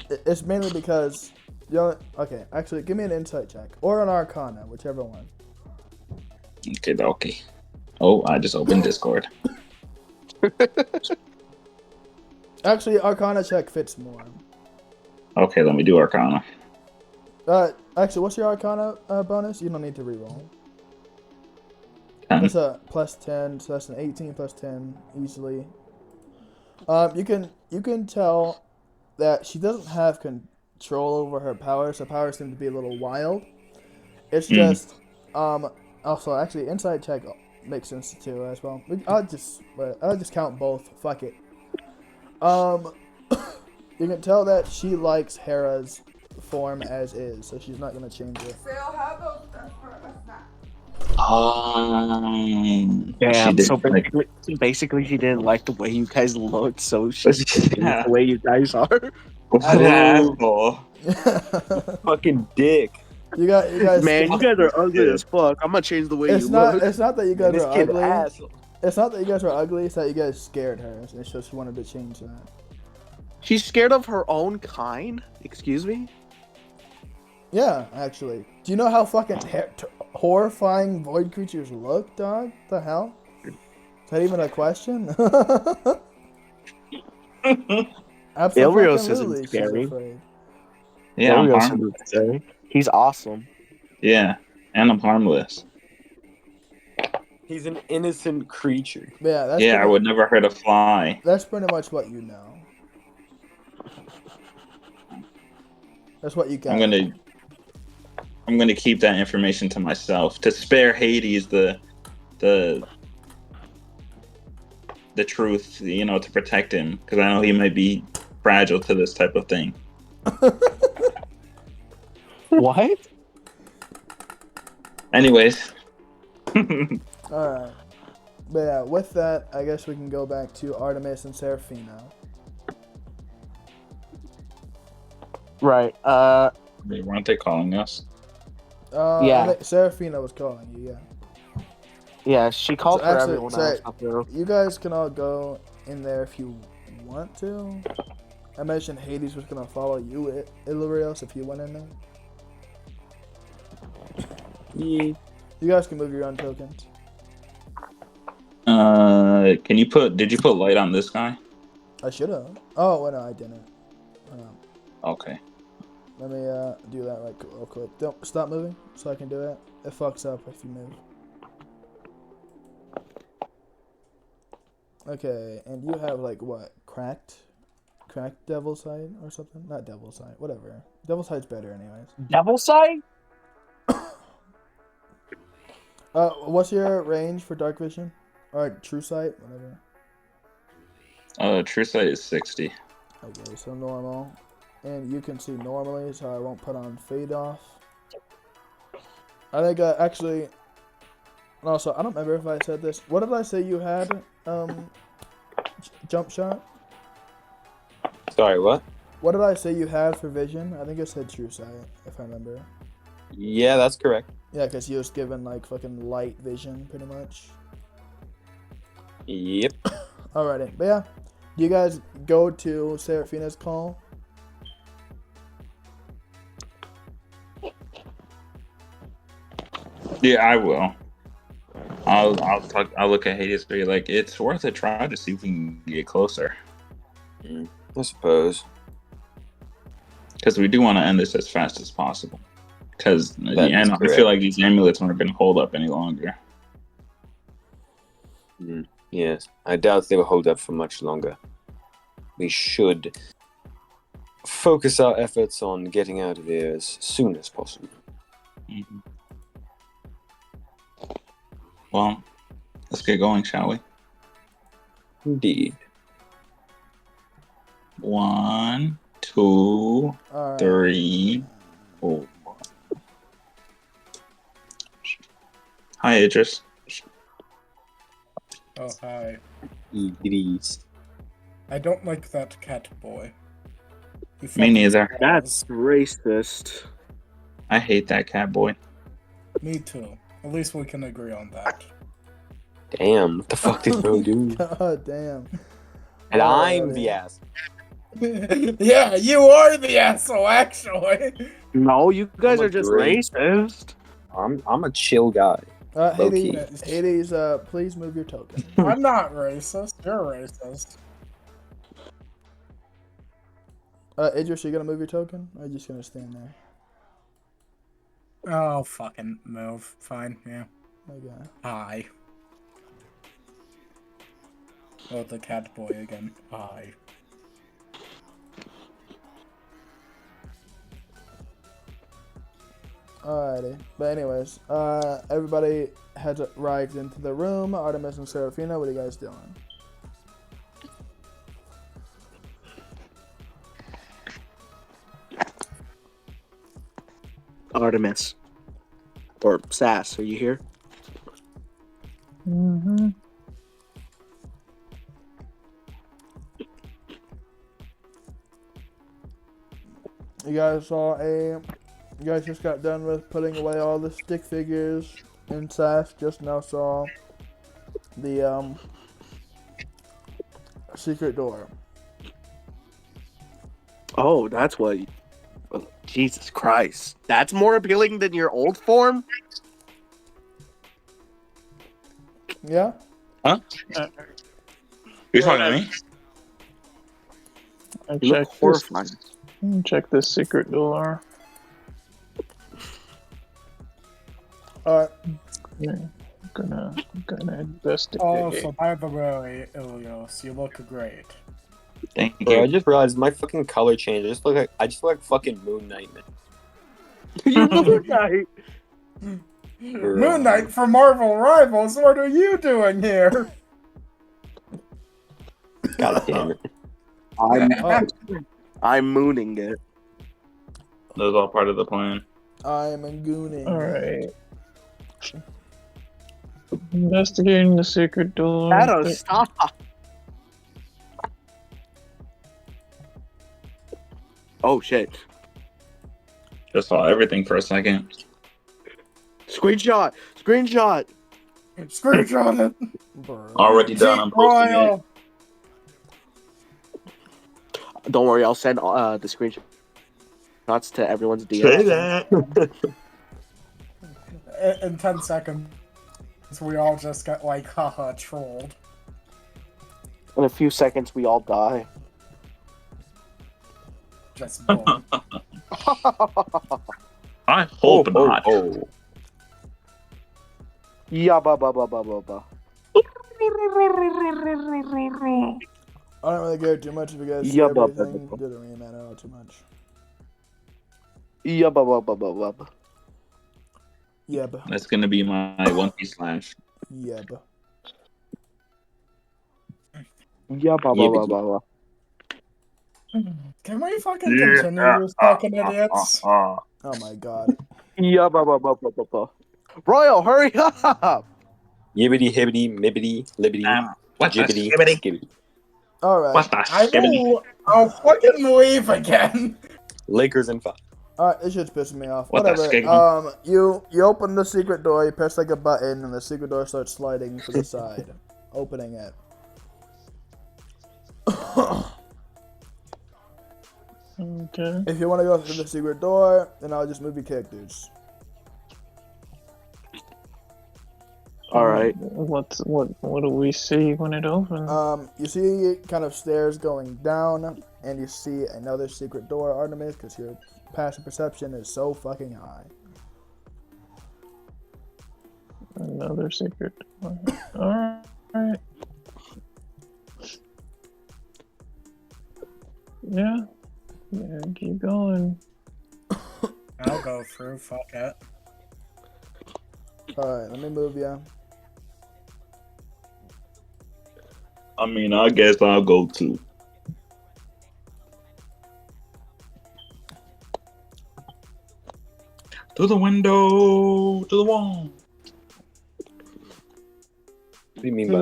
It's mainly because okay, actually, give me an insight check or an Arcana, whichever one. Okay. Oh, I just opened Discord. Actually, Arcana check fits more. Okay, let me do Arcana. Actually, what's your Arcana bonus? You don't need to reroll. 10. That's a +10, so that's an 18 plus 10 easily. You can tell that she doesn't have control over her powers. Her powers seem to be a little wild. It's just also actually insight check makes sense too as well. I'll just count both. Fuck it. You can tell that she likes Hera's form as is, so she's not gonna change it. Damn. She did So like. basically, she didn't like the way you guys look, so she changed Yeah. the way you guys are. What an asshole. Fucking dick. you guys. Man, you guys are ugly as fuck. I'm gonna change the way It's you not. look. It's not that you guys This are kid ugly. asshole. It's not that you guys are ugly. It's that you guys scared her, and so she wanted to change that. She's scared of her own kind. Excuse me. Yeah, actually. Do you know how fucking horrifying void creatures look, dog? The hell? Is that even a question? Ilrios isn't Absolutely, she's scary. afraid. Yeah, I'm Ilrios harmless. isn't scary. He's awesome. Yeah, and I'm harmless. He's an innocent creature. But yeah, Yeah, I would never hurt a fly. That's pretty much what you know. That's what you got. I'm gonna keep that information to myself to spare Hades the truth, to protect him because I know he might be fragile to this type of thing. What? Anyways. Alright. But yeah, with that, I guess we can go back to Artemis and Seraphina. Right. Weren't they calling us? Yeah. I think Seraphina was calling you, yeah. Yeah, she called So for actually, everyone so else up there. you guys can all go in there if you want to. I mentioned Hades was gonna follow you, Illyrios, if you went in there. Yeah. You guys can move your own tokens. Did you put light on this guy? I should have. Oh, well, no, I didn't. Okay. Let me do that real quick. Don't stop moving so I can do it. It fucks up if you move. Okay, and you have like what? Cracked Devil's Sight or something? Not Devil's Sight, whatever. Devil's Sight's better anyways. Devil Sight? What's your range for dark vision? Or true sight, whatever. True sight is 60. Okay, so normal. And you can see normally, so I won't put on fade off. I think actually, and also I don't remember if I said this. What did I say you had? Jump shot. Sorry, what? What did I say you had for vision? I think I said true sight, if I remember. Yeah, that's correct. Yeah, because he was given like fucking light vision, pretty much. Yep. Alrighty, but yeah, do you guys go to Seraphina's call? Yeah, I will. I'll look at Hades and be like, it's worth a try to see if we can get closer. I suppose. Because we do want to end this as fast as possible. Because That is I correct. feel like these amulets aren't going to hold up any longer. Yes, I doubt they will hold up for much longer. We should focus our efforts on getting out of here as soon as possible. Mhm. Well, let's get going, shall we? Indeed. 1, 2, All right. 3, 4. Hi, Idris. Oh, hi. Idris. I don't like that cat boy. He Me fucking neither. That's smells. racist. I hate that cat boy. Me too. At least we can agree on that. Damn, what the fuck did bro do? God damn. And I'm Alrighty. the ass. Yeah, you are the asshole, actually. No, you guys I'm are just agree. racist. I'm a chill guy. Hades, Low-key. Hades, please move your token. I'm not racist. You're racist. Idris, you gonna move your token? Or are you just gonna stand there? Oh, fucking move. Fine, yeah. Okay. Hi. Oh, the cat boy again. Hi. Alrighty. But anyways, everybody has arrived into the room. Artemis and Serafina, what are you guys doing? Artemis. Or Sass, are you here? Mm-hmm. You guys just got done with putting away all the stick figures, and Saf just now saw the secret door. Oh, that's what. Oh, Jesus Christ. That's more appealing than your old form? Yeah? You talking to me? I You look checked horrifying. check this secret door. Alright. Yeah, gonna investigate. Oh, so by the way, Ilios, you look great. Thank Bro, I you. just realized my fucking color changed. I just look like fucking Moon Knight, man. You look like. Moon Knight from Marvel Rivals, what are you doing here? God damn it. I'm mooning it. That was all part of the plan. I'm gooning. Alright. Investigating the secret door. Shadow, stop. Oh, shit. Just saw everything for a second. Screenshot. Screenshot. Screenshot it. Bro. Already done. I'm posting it. Royal. Don't worry, I'll send the screenshots to everyone's DM. Say that. In 10 seconds, we all just get like, haha, trolled. In a few seconds, we all die. Just boom. I hope not. Oh. Yeah, ba ba ba ba ba ba. I don't really care too much if you guys see Yeah, everything. It doesn't really matter all too much. Yeah, ba ba ba ba ba ba. Yep. That's gonna be my One Piece slash. Yep. Yeah, ba ba ba ba ba. Can we fucking continue this fucking idiots? Oh my god. Yeah, ba ba ba ba ba ba. Royal, hurry up! Yibbity hibbity mibbity libbity What the jibbity skibbity? skibbity. Alright. What the skibbity? I'll fucking leave again. Lakers in 5. Alright, this shit's pissing me off. What the Whatever. skiggity? You open the secret door, you press like a button, and the secret door starts sliding to the side. Opening it. Okay. If you want to go through the secret door, then I'll just move your characters. All right. What do we see when it opens? You see kind of stairs going down, and you see another secret door, Artemis, because your passive perception is so fucking high. Another secret. All right. Yeah. Yeah. Keep going. I'll go through. Fuck it. Alright, let me move you. I mean, I guess I'll go too. To the window, to the wall. What do you mean by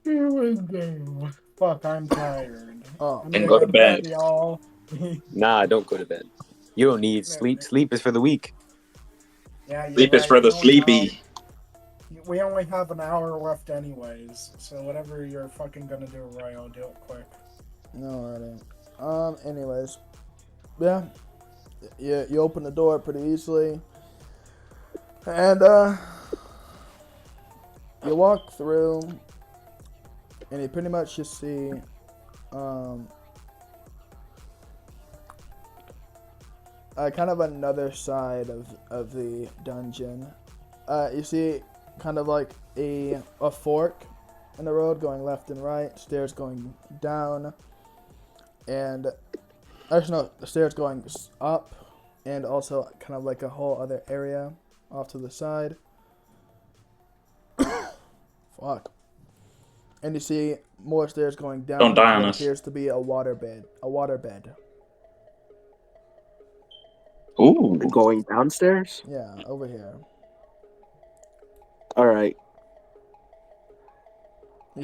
that? Fuck, I'm tired. Oh, I'm And gonna go to bed. y'all. Nah, don't go to bed. You don't need sleep. Sleep is for the weak. Yeah, you're Sleep is right. for the We only sleepy. we only have an hour left anyways, so whatever you're fucking gonna do, Royal, do it quick. alrighty. Anyways. Yeah. You open the door pretty easily. And, you walk through, and you pretty much just see, kind of another side of the dungeon. You see kind of like a fork in the road going left and right, stairs going down, and actually no, the stairs going up, and also kind of like a whole other area off to the side. Fuck. And you see more stairs going down Don't die to on what us. appears to be a waterbed. A waterbed. Ooh. Going downstairs. Yeah, over here. All right.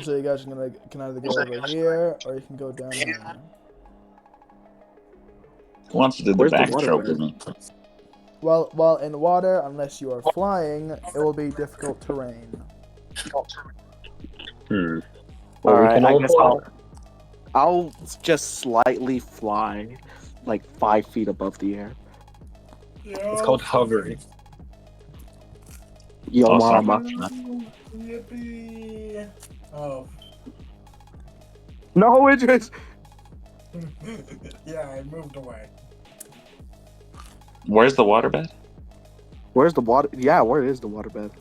So you guys can either go over here or you can go down here. Who wants to do the Where's the backstroke water with me? While in water, unless you are flying, it will be difficult terrain. Well, All we right. can I all guess fly. I'll just slightly fly, like 5 feet above the air. It's called hovering. Yo, Awesome. mama. Yippee! Oh. No, it just. Yeah, I moved away. Where's the waterbed? Where's the water? Yeah, where is the waterbed?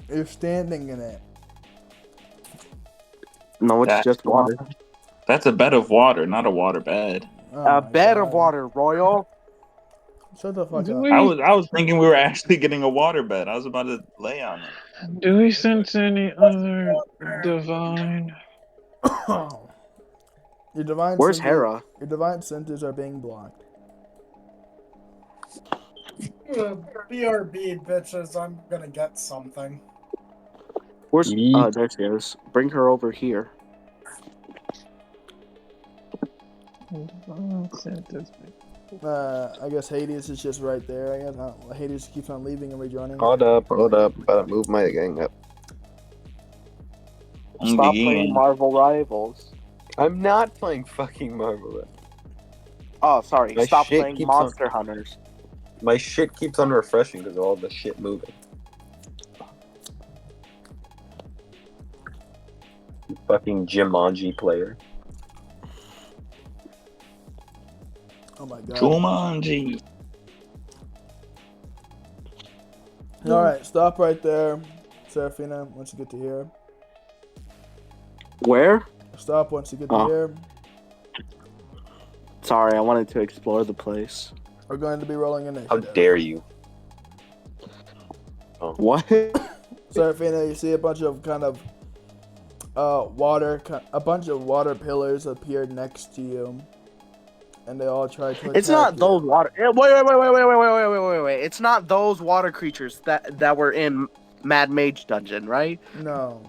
You're standing in it. No, it's That- just water. That's a bed of water, not a waterbed. Oh A my bed God. of water, Royal. Shut the fuck Do up. we, I was thinking we were actually getting a waterbed. I was about to lay on it. do we sense any other divine? Your divine Where's senses, Hera? Your divine senses are being blocked. BRB, bitches, I'm gonna get something. Where's? Yeet. There she is. Bring her over here. Divine senses. I guess Hades is just right there. I guess Hades keeps on leaving and rejoining. Hold up. About to move my gang up. Stop playing Marvel Rivals. I'm not playing fucking Marvel. Oh, sorry. My Stop shit playing keeps Monster Hunters. My shit keeps on refreshing because of all the shit moving. You fucking Jumanji player. Oh my God. Jumanji. Alright, stop right there, Serafina, once you get to here. Where? Stop once you get to Oh. here. Sorry, I wanted to explore the place. We're going to be rolling initiative. How dare you? What? Serafina, you see a bunch of kind of a bunch of water pillars appear next to you, and they all try to attack It's not you. those water. Wait. It's not those water creatures that were in Mad Mage Dungeon, right? No.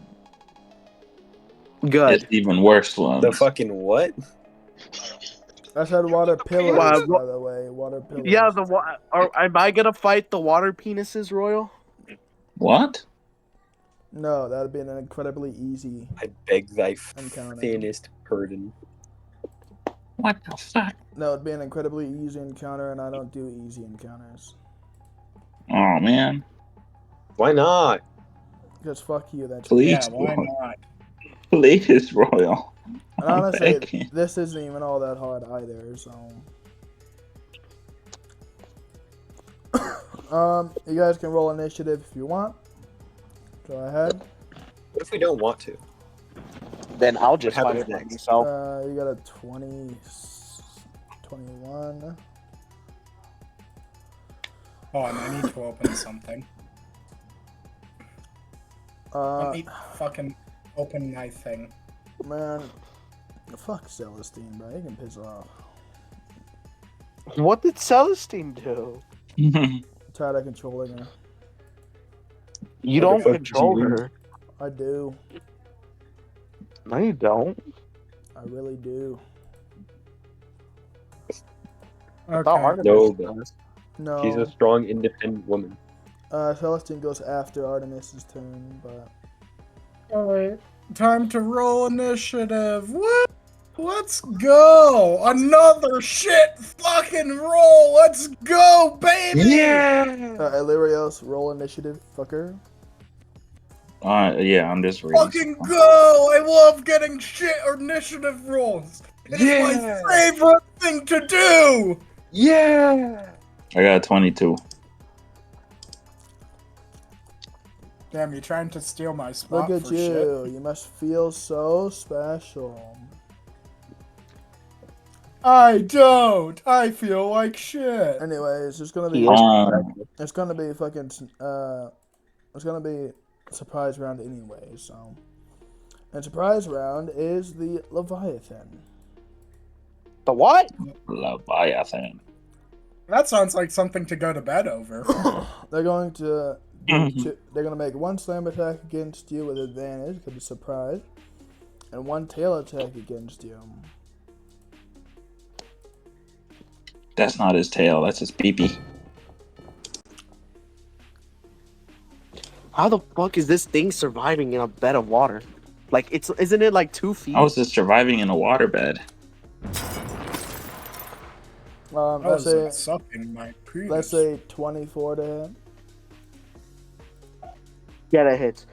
It's Good. even worse ones. The fucking what? I said water pillars, Wow. by the way. Water pillars. Yeah, am I gonna fight the water penises, Royal? What? No, that would be an incredibly easy. I beg thy Encounter. thinnest burden. What the fuck? No, it'd be an incredibly easy encounter, and I don't do easy encounters. Oh man. Why not? Because fuck you, that's Please, Yeah, why Royal. not? Please, Royal. And I'm honestly, begging. this isn't even all that hard either, so. You guys can roll initiative if you want. Go ahead. What if we don't want to? Then I'll just What find happens it next? myself. You got a 20, 21. Hold on, I need to open something. Let me fucking open my thing. Man, fuck Celestine, bro. You can piss off. What did Celestine do? I'm tired of controlling her. You What the don't fuck control did you do? her. I do. No, you don't. I really do. I thought Okay. Artemis No, does. No. she's a strong, independent woman. Celestine goes after Artemis's turn, but Alright. Time to roll initiative. What? Let's go! Another shit fucking roll! Let's go, baby! Illyrios, roll initiative, fucker. Yeah, I'm just reading. Fucking go! I love getting shit or initiative rolls. It's my favorite thing to do. Yeah! I got 22. Damn, you're trying to steal my spot Look at for you. shit. You must feel so special. I don't. I feel like shit. Anyways, it's gonna He be is. it's gonna be fucking it's gonna be a surprise round anyway, so. And surprise round is the Leviathan. The what? Leviathan. That sounds like something to go to bed over. They're going to they're gonna make one slam attack against you with advantage because it's surprise, and one tail attack against you. That's not his tail. That's his peepee. How the fuck is this thing surviving in a bed of water? Like, isn't it like 2 feet? I was just surviving in a waterbed. I Let's was say sucking my penis. let's say 24 to hit. Yeah, that hits.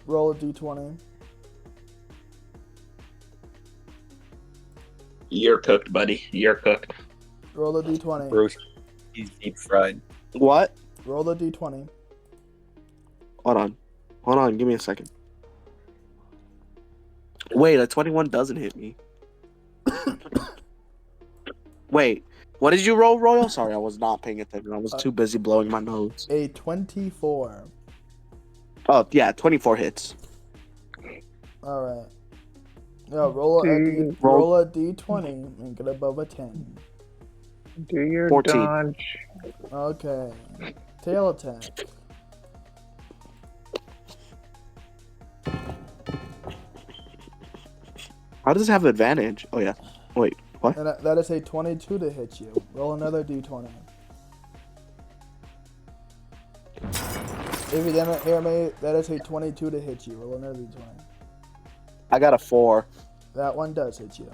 Roll a d20. You're cooked, buddy. You're cooked. Roll a d20. Roast. He's deep fried. What? Roll a d20. Hold on. Give me a second. Wait, a 21 doesn't hit me. Wait, what did you roll, Royal? Sorry, I was not paying attention. I was too busy blowing my nose. A 24. Oh, yeah, 24 hits. All right. Yeah, roll a d20 and get above a 10. Do your 14. dodge. Okay. Tail attack. How does it have advantage? Oh, yeah. Wait, what? And that is a 22 to hit you. Roll another d20. If you didn't hear me, that is a 22 to hit you. Roll another d20. I got a 4. That one does hit you.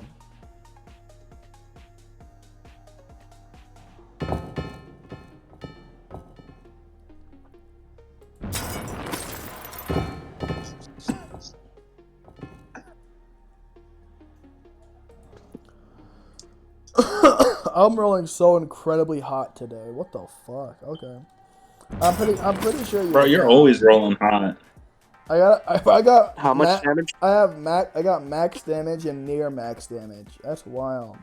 I'm rolling so incredibly hot today. What the fuck? Okay. I'm pretty sure you. Bro, you're always rolling hot. I got. How much damage? I got max damage and near max damage. That's wild.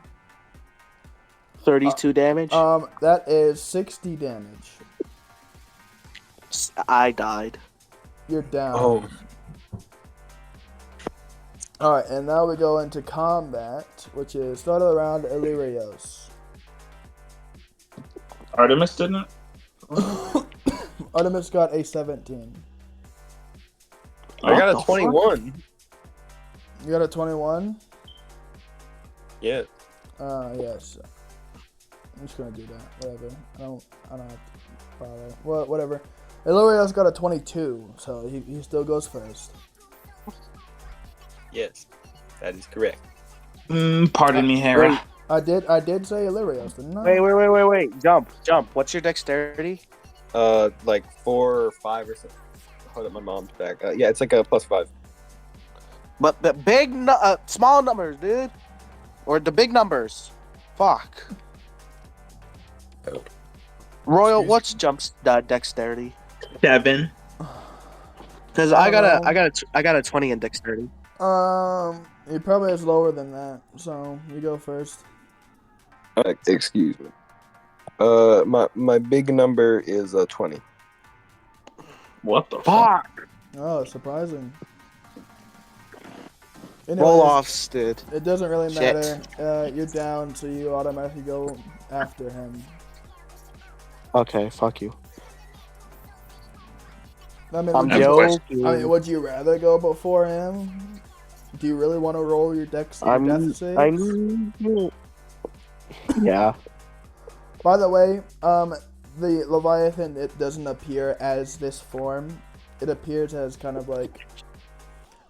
32 damage? That is 60 damage. I died. You're down. Oh, Alright, and now we go into combat, which is start of the round, Illyrios. Artemis didn't it? Artemis got a 17. I What got the a 21. You got a 21? Yeah. Yes. I'm just gonna do that. Whatever. I don't have to bother. Well, whatever. Illyrios got a 22, so he still goes first. Yes. That is correct. Pardon me, Hera. Wait. I did say Illyrios, didn't I? Wait. Jump. What's your dexterity? Like 4 or 5 or something. Hold up, my mom's back. Yeah, it's like a +5. But the small numbers, dude, or the big numbers. Fuck. Royal, Excuse what's jumps dexterity? 7. Because I I don't got know. I got a 20 in dexterity. He probably is lower than that. So you go first. Excuse me. My big number is 20. What the fuck? Fuck. Oh, surprising. Roll Anyways, offs, dude. it doesn't really Shit. matter. You're down, so you automatically go after him. Okay, fuck you. I mean, I'm I have a question. joking. would you rather go before him? Do you really want to roll your dex your death saves? Yeah. By the way, the Leviathan, it doesn't appear as this form. It appears as kind of like,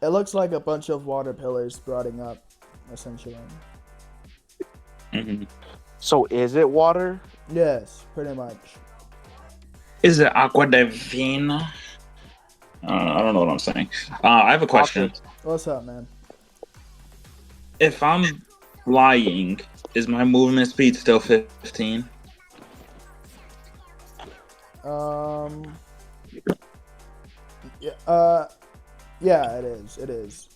it looks like a bunch of water pillars sprouting up, essentially. Mm-hmm. So is it water? Yes, pretty much. Is it Aqua Divina? I don't know what I'm saying. I have a question. What's up, man? If I'm flying, is my movement speed still 15? Yeah, yeah, it is. It is.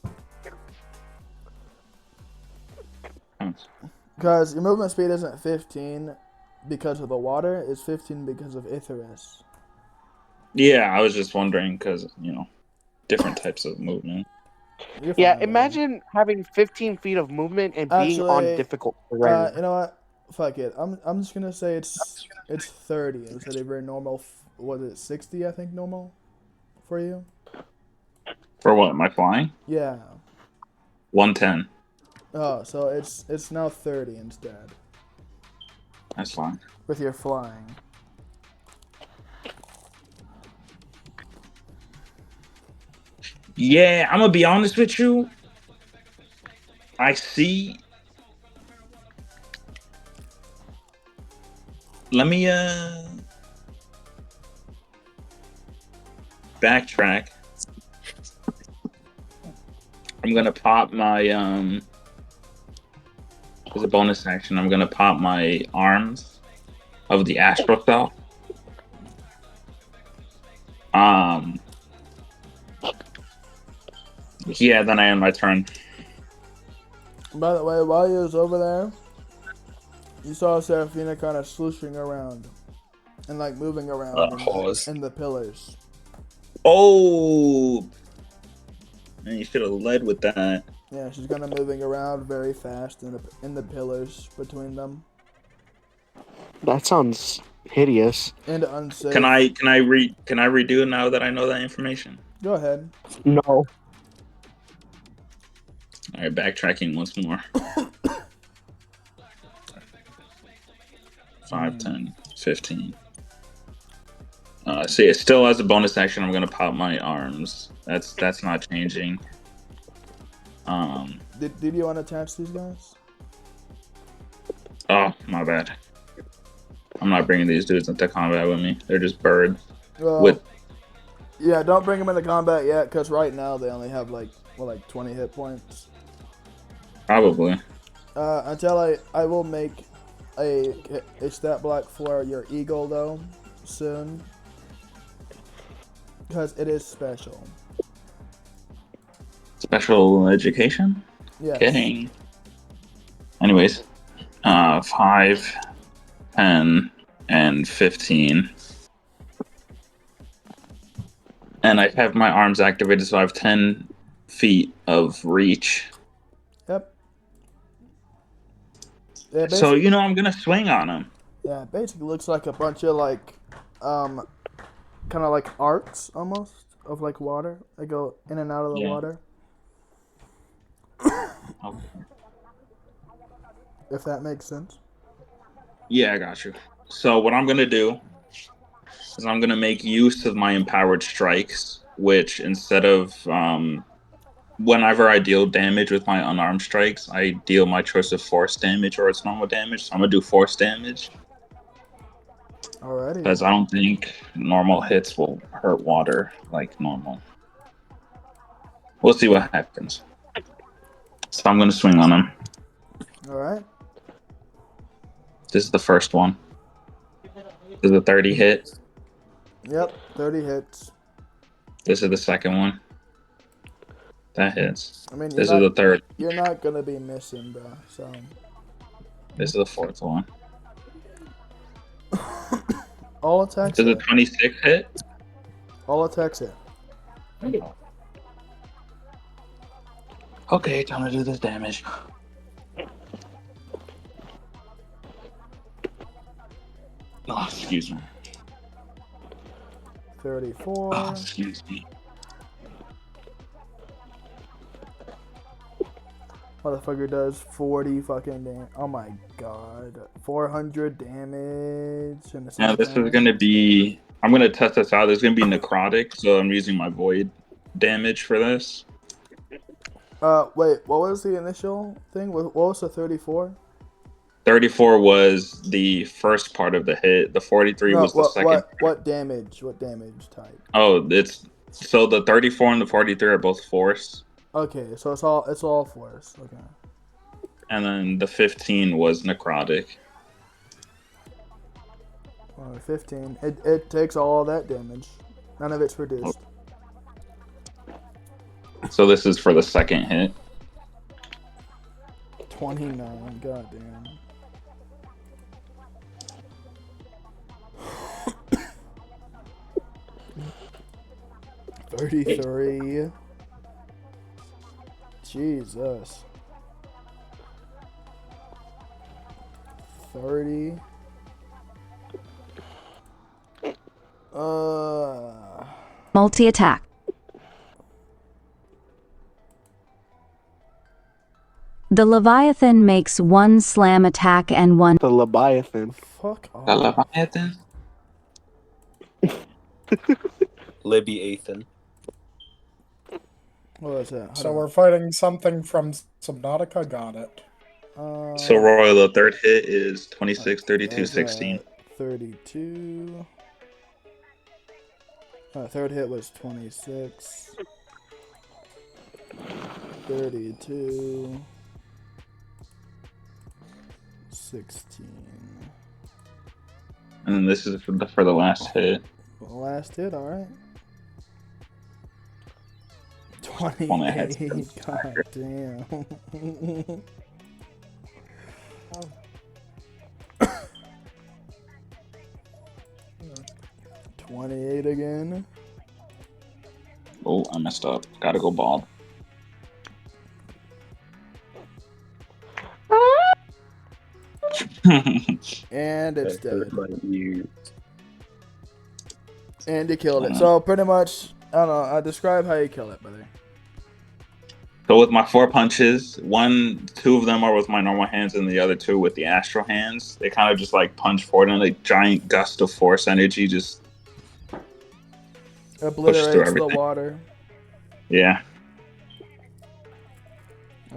Because your movement speed isn't 15 because of the water, it's 15 because of Icarus. Yeah, I was just wondering because, different types of movement. You're Yeah, fine, buddy. imagine having 15 feet of movement and being on Actually, difficult terrain. you know what? Fuck it. I'm just gonna say it's 30 instead of your normal. Was it 60? I think normal for you. For what? Am I flying? Yeah. 110. Oh, so it's now 30 instead That's fine. with your flying. Yeah, I'm gonna be honest with you. I see. Let me backtrack. I'm gonna pop my as a bonus action. I'm gonna pop my arms of the astral self. Yeah, then I end my turn. By the way, while you was over there, you saw Seraphina kind of slooshing around and like moving around Pause. in the pillars. Oh, man, you should have led with that. Yeah, she's kind of moving around very fast in the pillars between them. That sounds hideous. And unsafe. Can I redo now that I know that information? Go ahead. No. All right, backtracking once more. 5, 10, 15. See, it still as a bonus action. I'm gonna pop my arms. That's not changing. Did you want to attach these guys? Oh, my bad. I'm not bringing these dudes into combat with me. They're just birds. Well, yeah, don't bring them into combat yet, because right now they only have like 20 hit points. Probably. Until I will make a stat block for your eagle though soon, because it is special. Special education? Yes. Kidding. Anyways, 5, 10, and 15. And I have my arms activated, so I have 10 feet of reach. Yep. Yeah, So, I'm going to swing on him. Yeah, it basically looks like a bunch of kind of like arcs almost of like water. They go in and out of the water. Okay. If that makes sense. Yeah, I got you. So what I'm going to do is I'm going to make use of my empowered strikes, which instead of whenever I deal damage with my unarmed strikes, I deal my choice of force damage or its normal damage. So I'm going to do force damage. Alrighty. Because I don't think normal hits will hurt water like normal. We'll see what happens. So I'm going to swing on him. Alright. This is the first one. This is a 30 hit. Yep, 30 hits. This is the second one. That hits. I mean, This is the third. you're not gonna be missing, bro. So This is the fourth one. all attacks This is a hit. 26 hit. All attacks hit. Okay, time to do this damage. Oh, excuse me. 34. Oh, excuse me. Motherfucker does 40 fucking damage. Oh my god. 400 damage. Now this is gonna be. I'm gonna test this out. This is gonna be necrotic, so I'm using my void damage for this. Wait, what was the initial thing? What was the 34? 34 was the first part of the hit. The 43 No, was the second. what damage? What damage type? Oh, it's so the 34 and the 43 are both force, Okay, so it's all force. Okay. and then the 15 was necrotic. 15. It takes all that damage. None of it's reduced. So this is for the second hit. 29. Goddamn. $33. Jesus. 30. Multi-attack. The Leviathan makes one slam attack and one. The Leviathan. Fuck off. The Leviathan. Libby Ethan. What was that? So we're fighting something from Subnautica. Got it. So Royal, the third hit is 26, 32, 16. 32. Third hit was 26. 32. 16. And then this is for the last hit. Last hit, alright. One that had 28. God damn. 28 again. Oh, I messed up. Gotta go bald. And it's dead. You. And you killed it. So pretty much, I don't know. Describe how you kill it, brother. So with my 4 punches, two of them are with my normal hands, and the other 2 with the astral hands. They kind of just like punch forward, and a giant gust of force energy just Obliterates the everything. water. Yeah.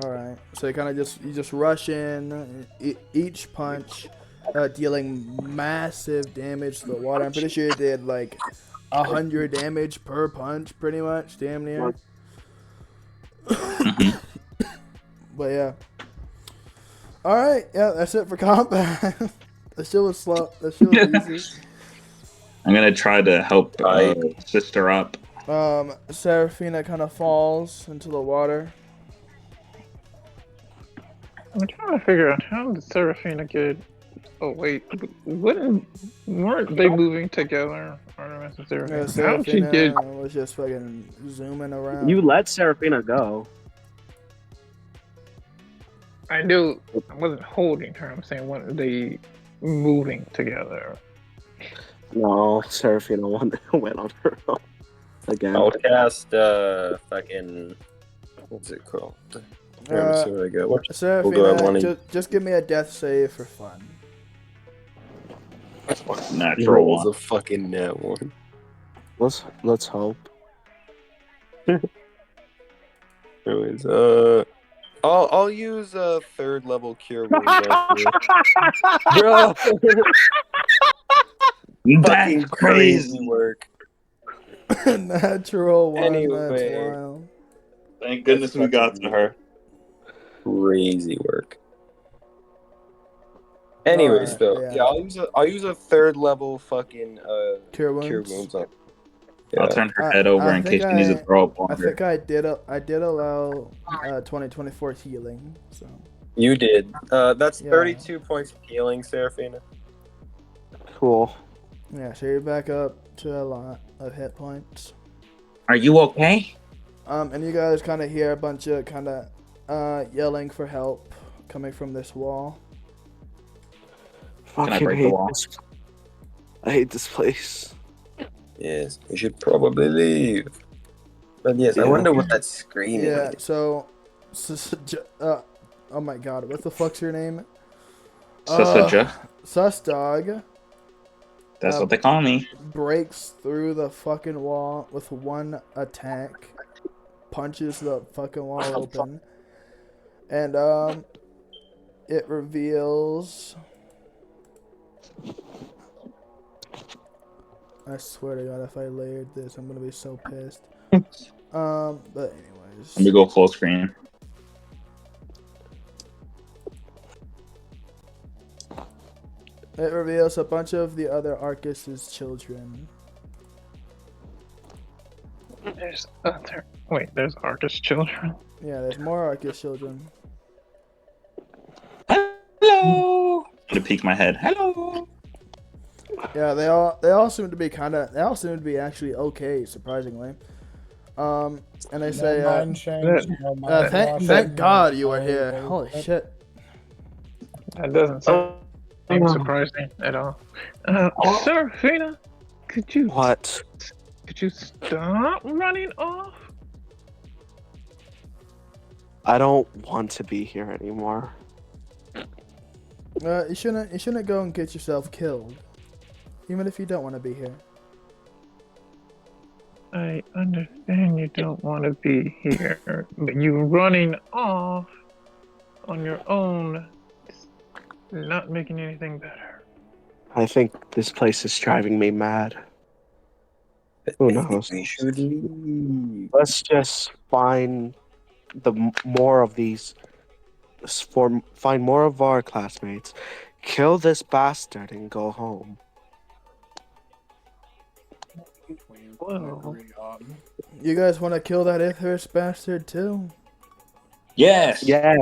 All right. So you kind of just rush in, each punch dealing massive damage to the water. I'm pretty sure you did like 100 damage per punch, pretty much, damn near. But yeah. All right. Yeah, that's it for combat. That shit was slow. That shit was easy. I'm gonna try to help sister up. Seraphina kind of falls into the water. I'm trying to figure out how did Seraphina get. Oh wait, weren't they moving together? Artemis and Seraphina. Yeah, How did she Seraphina get? was just fucking zooming around. You let Seraphina go. I knew I wasn't holding her. I'm saying when they moving together. No, Seraphina went on her own again. I'll cast fucking what's it called? Let me see what I got. We'll go at one Seraphina, just give me a death save for fun. Natural rolls one. a fucking nat one. Let's hope. Anyways, I'll use a 3rd level cure wounds. Bro, Fucking That's crazy crazy. work. Natural one. That's Anyway. wild. Thank goodness That's we got to fucking her. Crazy work. Anyways, Alright, though, yeah. yeah, I'll use a third level fucking Cure cure wounds. wounds on. I'll Yeah. turn her head over I in think case she needs to throw up on I her. think I did allow 2024 healing. So You did. That's Yeah. 32 points of healing, Seraphina. Cool. yeah, so you're back up to a lot of hit points. Are you okay? And you guys kind of hear a bunch of yelling for help coming from this wall. Can I Fucking break the hate wall? this. I hate this place. Yes, we should probably leave. But yes, I Yeah. wonder what that screaming Yeah. is. So, oh my god, what the fuck's your name? Susaja. Sus Dog That's what they call me. breaks through the fucking wall with one attack, punches the fucking wall open, and it reveals. I swear to God, if I layered this, I'm gonna be so pissed. But anyways. Let me go full screen. It reveals a bunch of the other Arcus's children. There's other. Wait, there's Arcus children. Yeah, there's more Arcus children. Hello. To peek my head. Hello. Yeah, they all seem to be actually okay, surprisingly. And they say, No mind change, no mind thank washing, God no you were here. holy Holy shit. shit. That doesn't seem surprising at all. Seraphina, could you What? stop running off? I don't want to be here anymore. You shouldn't go and get yourself killed, even if you don't want to be here. I understand you don't want to be here, but you running off on your own is not making anything better. I think this place is driving me mad. Who knows? We should leave. Let's just find more of these. Find more of our classmates, kill this bastard, and go home. Whoa. You guys want to kill that Ithris bastard too? Yes. Yeah.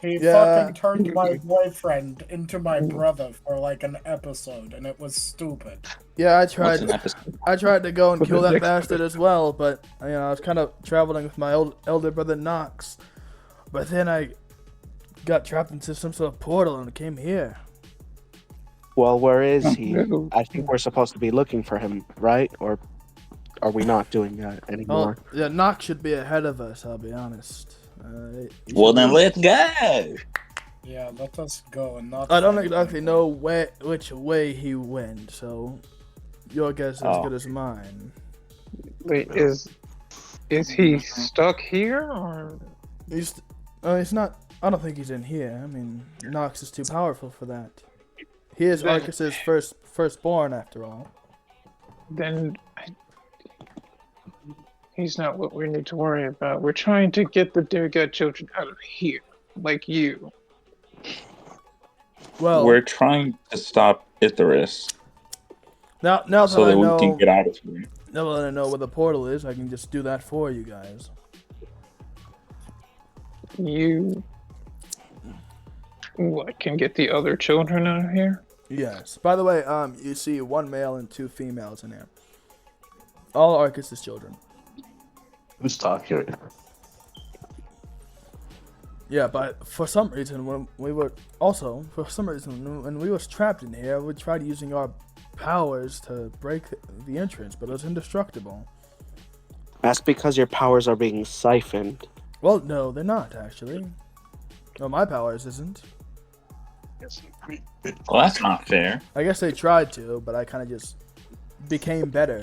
He Yeah. fucking turned my boyfriend into my brother for like an episode, and it was stupid. Yeah, I What's tried. an episode? I tried to go and With kill the that next bastard as well, but I was kind of traveling with my elder brother Knox. But then I got trapped into some sort of portal and came here. Well, where is he? No. I think we're supposed to be looking for him, right? Or are we not doing that anymore? Well, yeah, Knox should be ahead of us. I'll be honest. He Well, should then be- let's go. Yeah, let us go and not. I don't fight exactly him. know which way he went, so your guess is as Oh. good as mine. Wait, is he stuck here or? He's not. I don't think he's in here. I mean, Knox is too powerful for that. He is Then- Arcus's firstborn, after all. Then he's not what we need to worry about. We're trying to get the Demi-God children out of here, like you. Well, We're trying to stop Ithris now that so I that we know, can get out of here. now that I know where the portal is, I can just do that for you guys. You what can get the other children out of here? Yes. By the way, you see one male and two females in here. All Arcus's children. Who's talking? Yeah, but for some reason, when we was trapped in here, we tried using our powers to break the entrance, but it was indestructible. That's because your powers are being siphoned. Well, no, they're not actually. No, my powers isn't. Well, that's not fair. I guess they tried to, but I kind of just became better.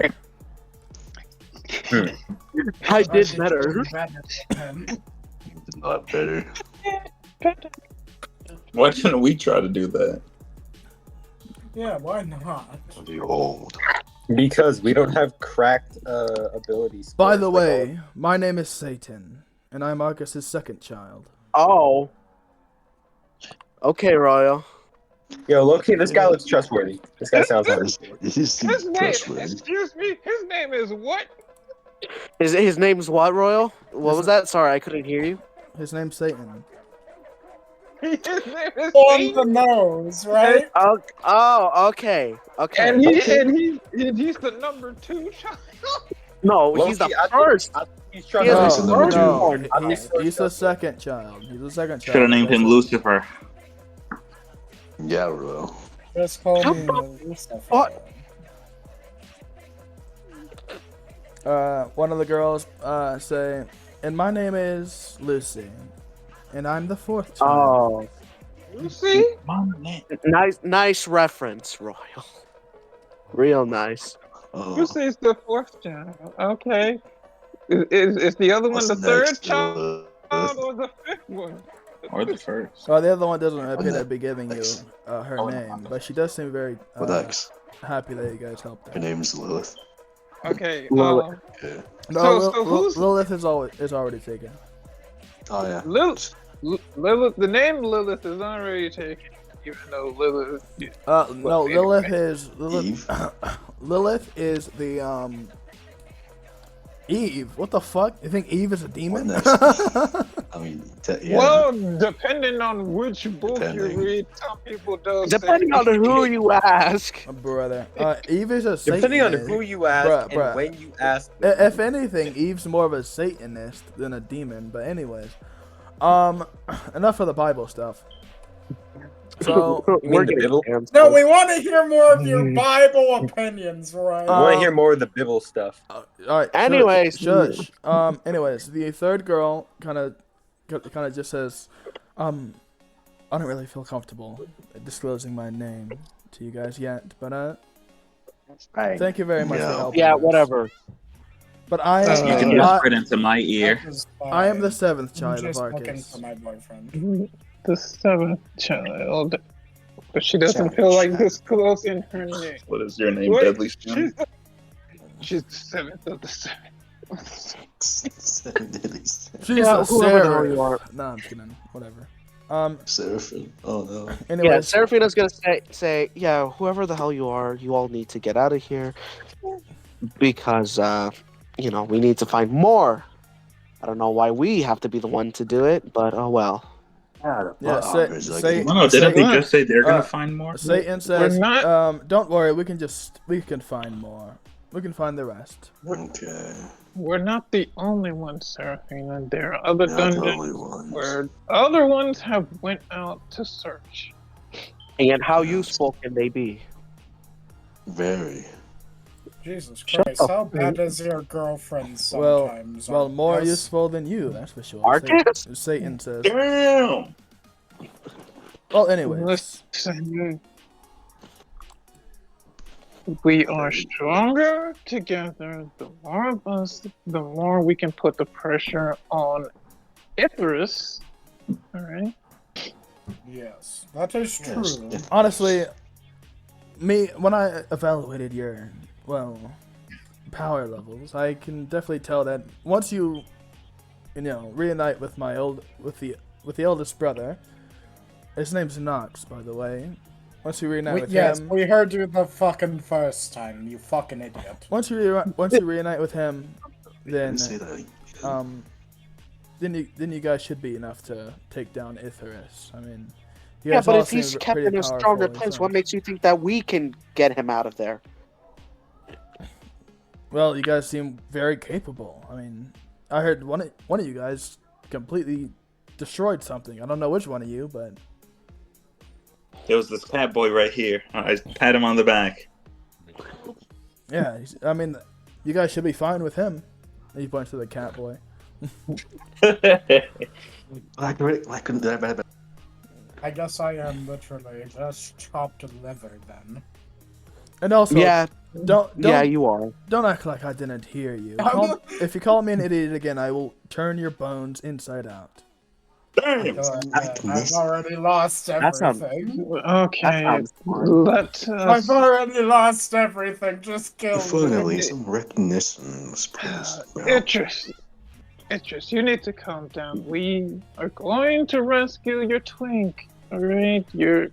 I did better. Not better. Why didn't we try to do that? Yeah, why not? The old. Because we don't have cracked abilities. By the way, my name is Satan, and I'm Marcus's second child. Oh. Okay, Royal. Yo, Loki, this guy looks trustworthy. This guy sounds like This seems trustworthy. Excuse me, his name is what? His name's what, Royal? What was that? Sorry, I couldn't hear you. His name's Satan. His name is On Satan. the nose, right? Oh, okay. Okay. And he's the number 2 child. No, Loki, he's the I think- first. I think he's He trustworthy. has He's the the number first two. born. He's the second child. He's the second child. Should have named him Lucifer. Yeah, bro. Just call How me the Lucifer. fuck? One of the girls say, and my name is Lucy, and I'm the fourth child. Oh, You see? nice reference, Royal. Real nice. Oh, You see, it's the 4th child. Okay. Is the other one what's the 3rd next? child or the 5th one? Or the first. Well, the other one doesn't appear to be giving you her Oh, name, but she does seem very What next? happy that you guys helped Her her. name's Lilith. Okay. Lilith. Yeah. No, So who's- Lilith is already taken. Oh yeah. Lilith, the name Lilith is already taken, even though Lilith. No, anyway. Lilith is Eve. Lilith is the Eve. What the fuck? You think Eve is a demon? What next? I mean, yeah. Well, depending on which book Depending. you read, some people don't. Depending on who you ask. Brother, Eve is a Depending on Satanist. who you ask Bruh. and when you ask. If anything, Eve's more of a Satanist than a demon. But anyways, enough of the Bible stuff. So You mean the Bible? hands No, full. we want to hear more of your Bible opinions, right? I want to hear more of the Bible stuff. all right. Anyways. shush. Anyways, the third girl kind of just says, I don't really feel comfortable disclosing my name to you guys yet, but Right. thank you very much for Yeah. helping. Yeah, us. whatever. But I You You can Uh, whisper it into my ear. That was I am the fine. seventh I'm child of just looking Arcus. for my boyfriend. The 7th child, but she doesn't feel like disclosing her name. What is your name, Wait, Deadly Stone? she's the 7th of the 7th. She's Yeah, a whoever the hell you are. seraph. No, I'm just kidding. Whatever. Seraphim. Oh no. Yeah, Anyways, Seraphina's gonna say, yeah, whoever the hell you are, you all need to get out of here because, we need to find more. I don't know why we have to be the one to do it, but oh well. yeah, say, No, didn't they Satan- just say they're gonna uh, find more? Satan says, not- don't worry, we can find more. We can find the rest. Okay. We're not the only ones, Seraphina. There are other Not the dungeons only ones. where other ones have went out to search. And how useful can they be? Very. Jesus Shut Christ, up. how bad is your girlfriend Well, sometimes? more Arcus? useful than you, that's for sure. Arcus? Satan says. Damn! Well, anyways, Listen, we are stronger together. The more of us, the more we can put the pressure on Icarus. All right. Yes, that is true. Yes, if- honestly, when I evaluated your power levels, I can definitely tell that once you reunite with with the eldest brother. His name's Knox, by the way. Once you reunite with Yes, him, we heard you the fucking first time, you fucking idiot. once you reunite with him, then didn't say that. then you guys should be enough to take down Icarus. I mean, you Yeah, guys but all if he's seem kept pretty in a powerful stronger and place, such. what makes you think that we can get him out of there? Well, you guys seem very capable. I mean, I heard one of you guys completely destroyed something. I don't know which one of you, but There was this cat boy right here. I pat him on the back. yeah, I mean, you guys should be fine with him. And he points to the cat boy. I guess I am literally just chopped liver then. And also, Yeah, don't you are. don't act like I didn't hear you. I'm- If you call me an idiot again, I will turn your bones inside out. Damn. I've already lost That sounds. everything. That Okay, sounds fun. let I've us. already lost everything. Just kill Finally, me. some recognition was praised. Idris, you need to calm down. We are going to rescue your twink. All right, he's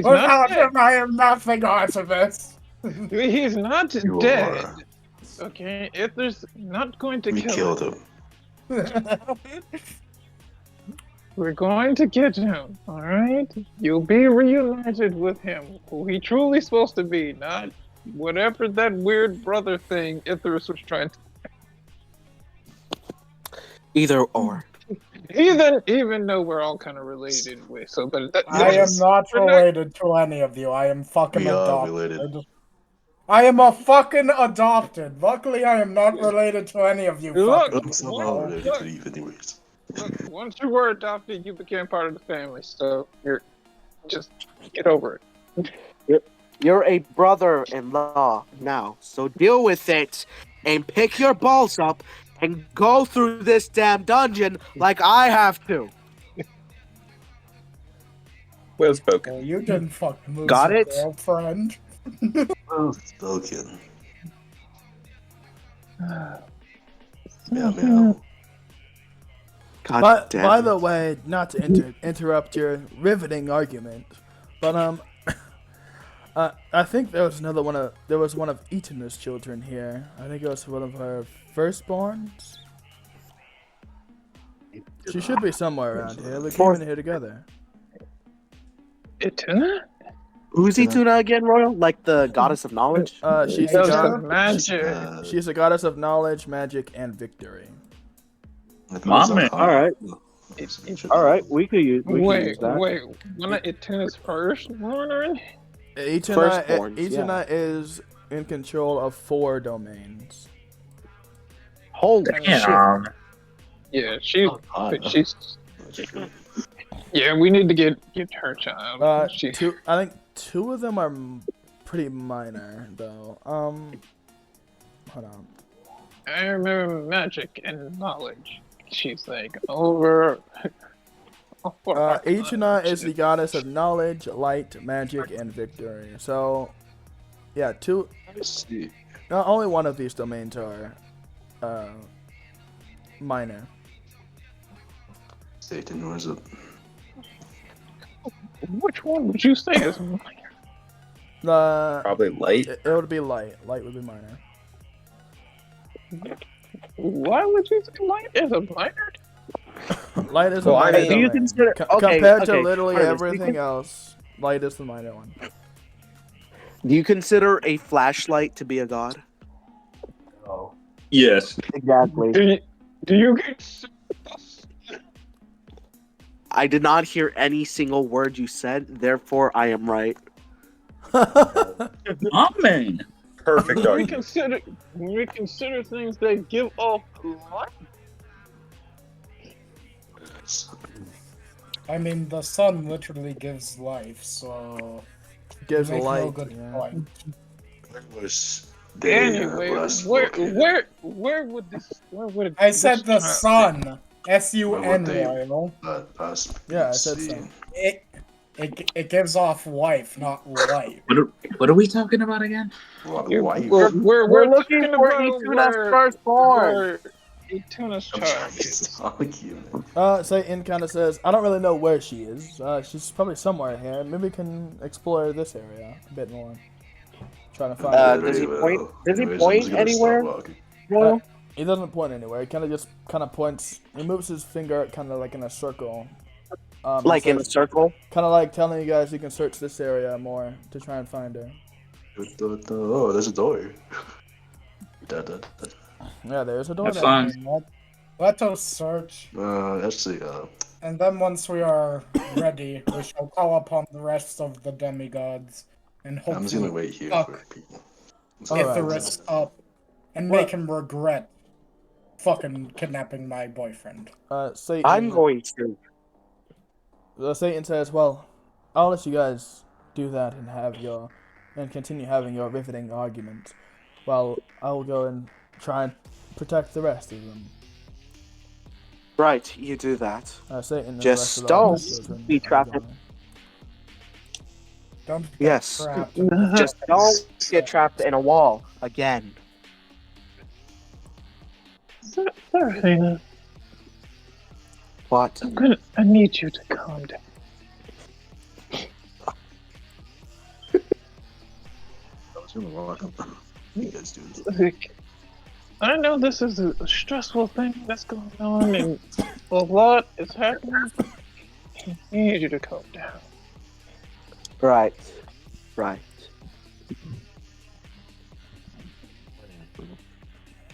not Without dead. him, I am nothing, Artemis. He's not You dead. are. Okay, Ither's not going to We kill killed him. him. We're going to get him. All right, you'll be reunited with him, who he truly supposed to be, not whatever that weird brother thing Itherus was trying to. Either or. Even though we're all kind of related with, so but I am Yes. not we're not- related to any of you. I am fucking We are adopted. related. I am a fucking adopted. Luckily, I am not related to any of you Look, fucking I'm somehow people. related to Eve anyways. Look, once you were adopted, you became part of the family. So you're just get over it. You're a brother-in-law now, so deal with it and pick your balls up and go through this damn dungeon like I have to. Well spoken. Well, you didn't fucking lose Got your it? girlfriend. Well spoken. Meow meow. God But damn by it. the way, not to interrupt your riveting argument, but I think there was one of Etana's children here. I think it was one of her firstborns. She should be somewhere around here. We came in here together. Ituna? Who's Ituna again, Royal? Like the goddess of knowledge? She's Ghost a of magic. she's a goddess of knowledge, magic, and victory. My man. Alright. Alright, we could use Wait, that. one of Ituna's firstborn or anything? Firstborns, Itana is in control of 4 domains. Holy shit. Damn. Yeah, hot. she's. Yeah, we need to get her child. I She- think 2 of them are pretty minor though. Hold on. I remember magic and knowledge. She's like over. Itana is the goddess of knowledge, light, magic, and victory. So, yeah, 2. I see. Not only one of these domains are minor. Satan, where's it? Which one would you say is minor? Probably light. It would be light. Light would be minor. Why would you say light is a minor? Light is Well, a I minor mean- Do you domain. consider Compared to okay, literally Artemis, do you everything else, light is the minor one. Do you consider a flashlight to be a god? Yes. Exactly. Do you get? I did not hear any single word you said, therefore I am right. My man. Perfect When argument. we consider things that give off light. I mean, the sun literally gives life, so Gives make no light. good Yeah. point. Where was they Anyway, last where located? would I said the this sun. Where S-U-N, would they- Royal. Last Yeah, I said seen? so. It gives off life, not light. What are we talking about again? Why? We're looking talking for about Ituna's where- firstborn. where Ituna's I'm child trying is. to argue. Satan kind of says, I don't really know where she is. She's probably somewhere here. Maybe we can explore this area a bit more. Trying to find her. does he Very point- well. does he Anyways, point I'm just gonna stop anywhere? walking. Royal? He doesn't point anywhere. He kind of just points. He moves his finger kind of like in a circle. Like in a circle? Kind of like telling you guys you can search this area more to try and find her. Oh, there's a door. Yeah, there's a door That's there. fine. Let us search, Actually, and then once we are ready, we shall call upon the rest of the demigods, and I'm just gonna hopefully wait here fuck for people. Icarus up, and make him regret fucking kidnapping my boyfriend. Satan. I'm going to. Satan says, "Well, I'll let you guys do that and continue having your riveting argument, while I will go and try and protect the rest of them." Right, you do that. Satan and Just the rest of the don't audience children be are trapped. going. Don't get Yes. trapped. Just don't get trapped in a wall again. Serafina, What? I need you to calm down. I was gonna walk up. You guys do this. Like, I know this is a stressful thing that's going on, and a lot is happening. I need you to calm down. Right. Right.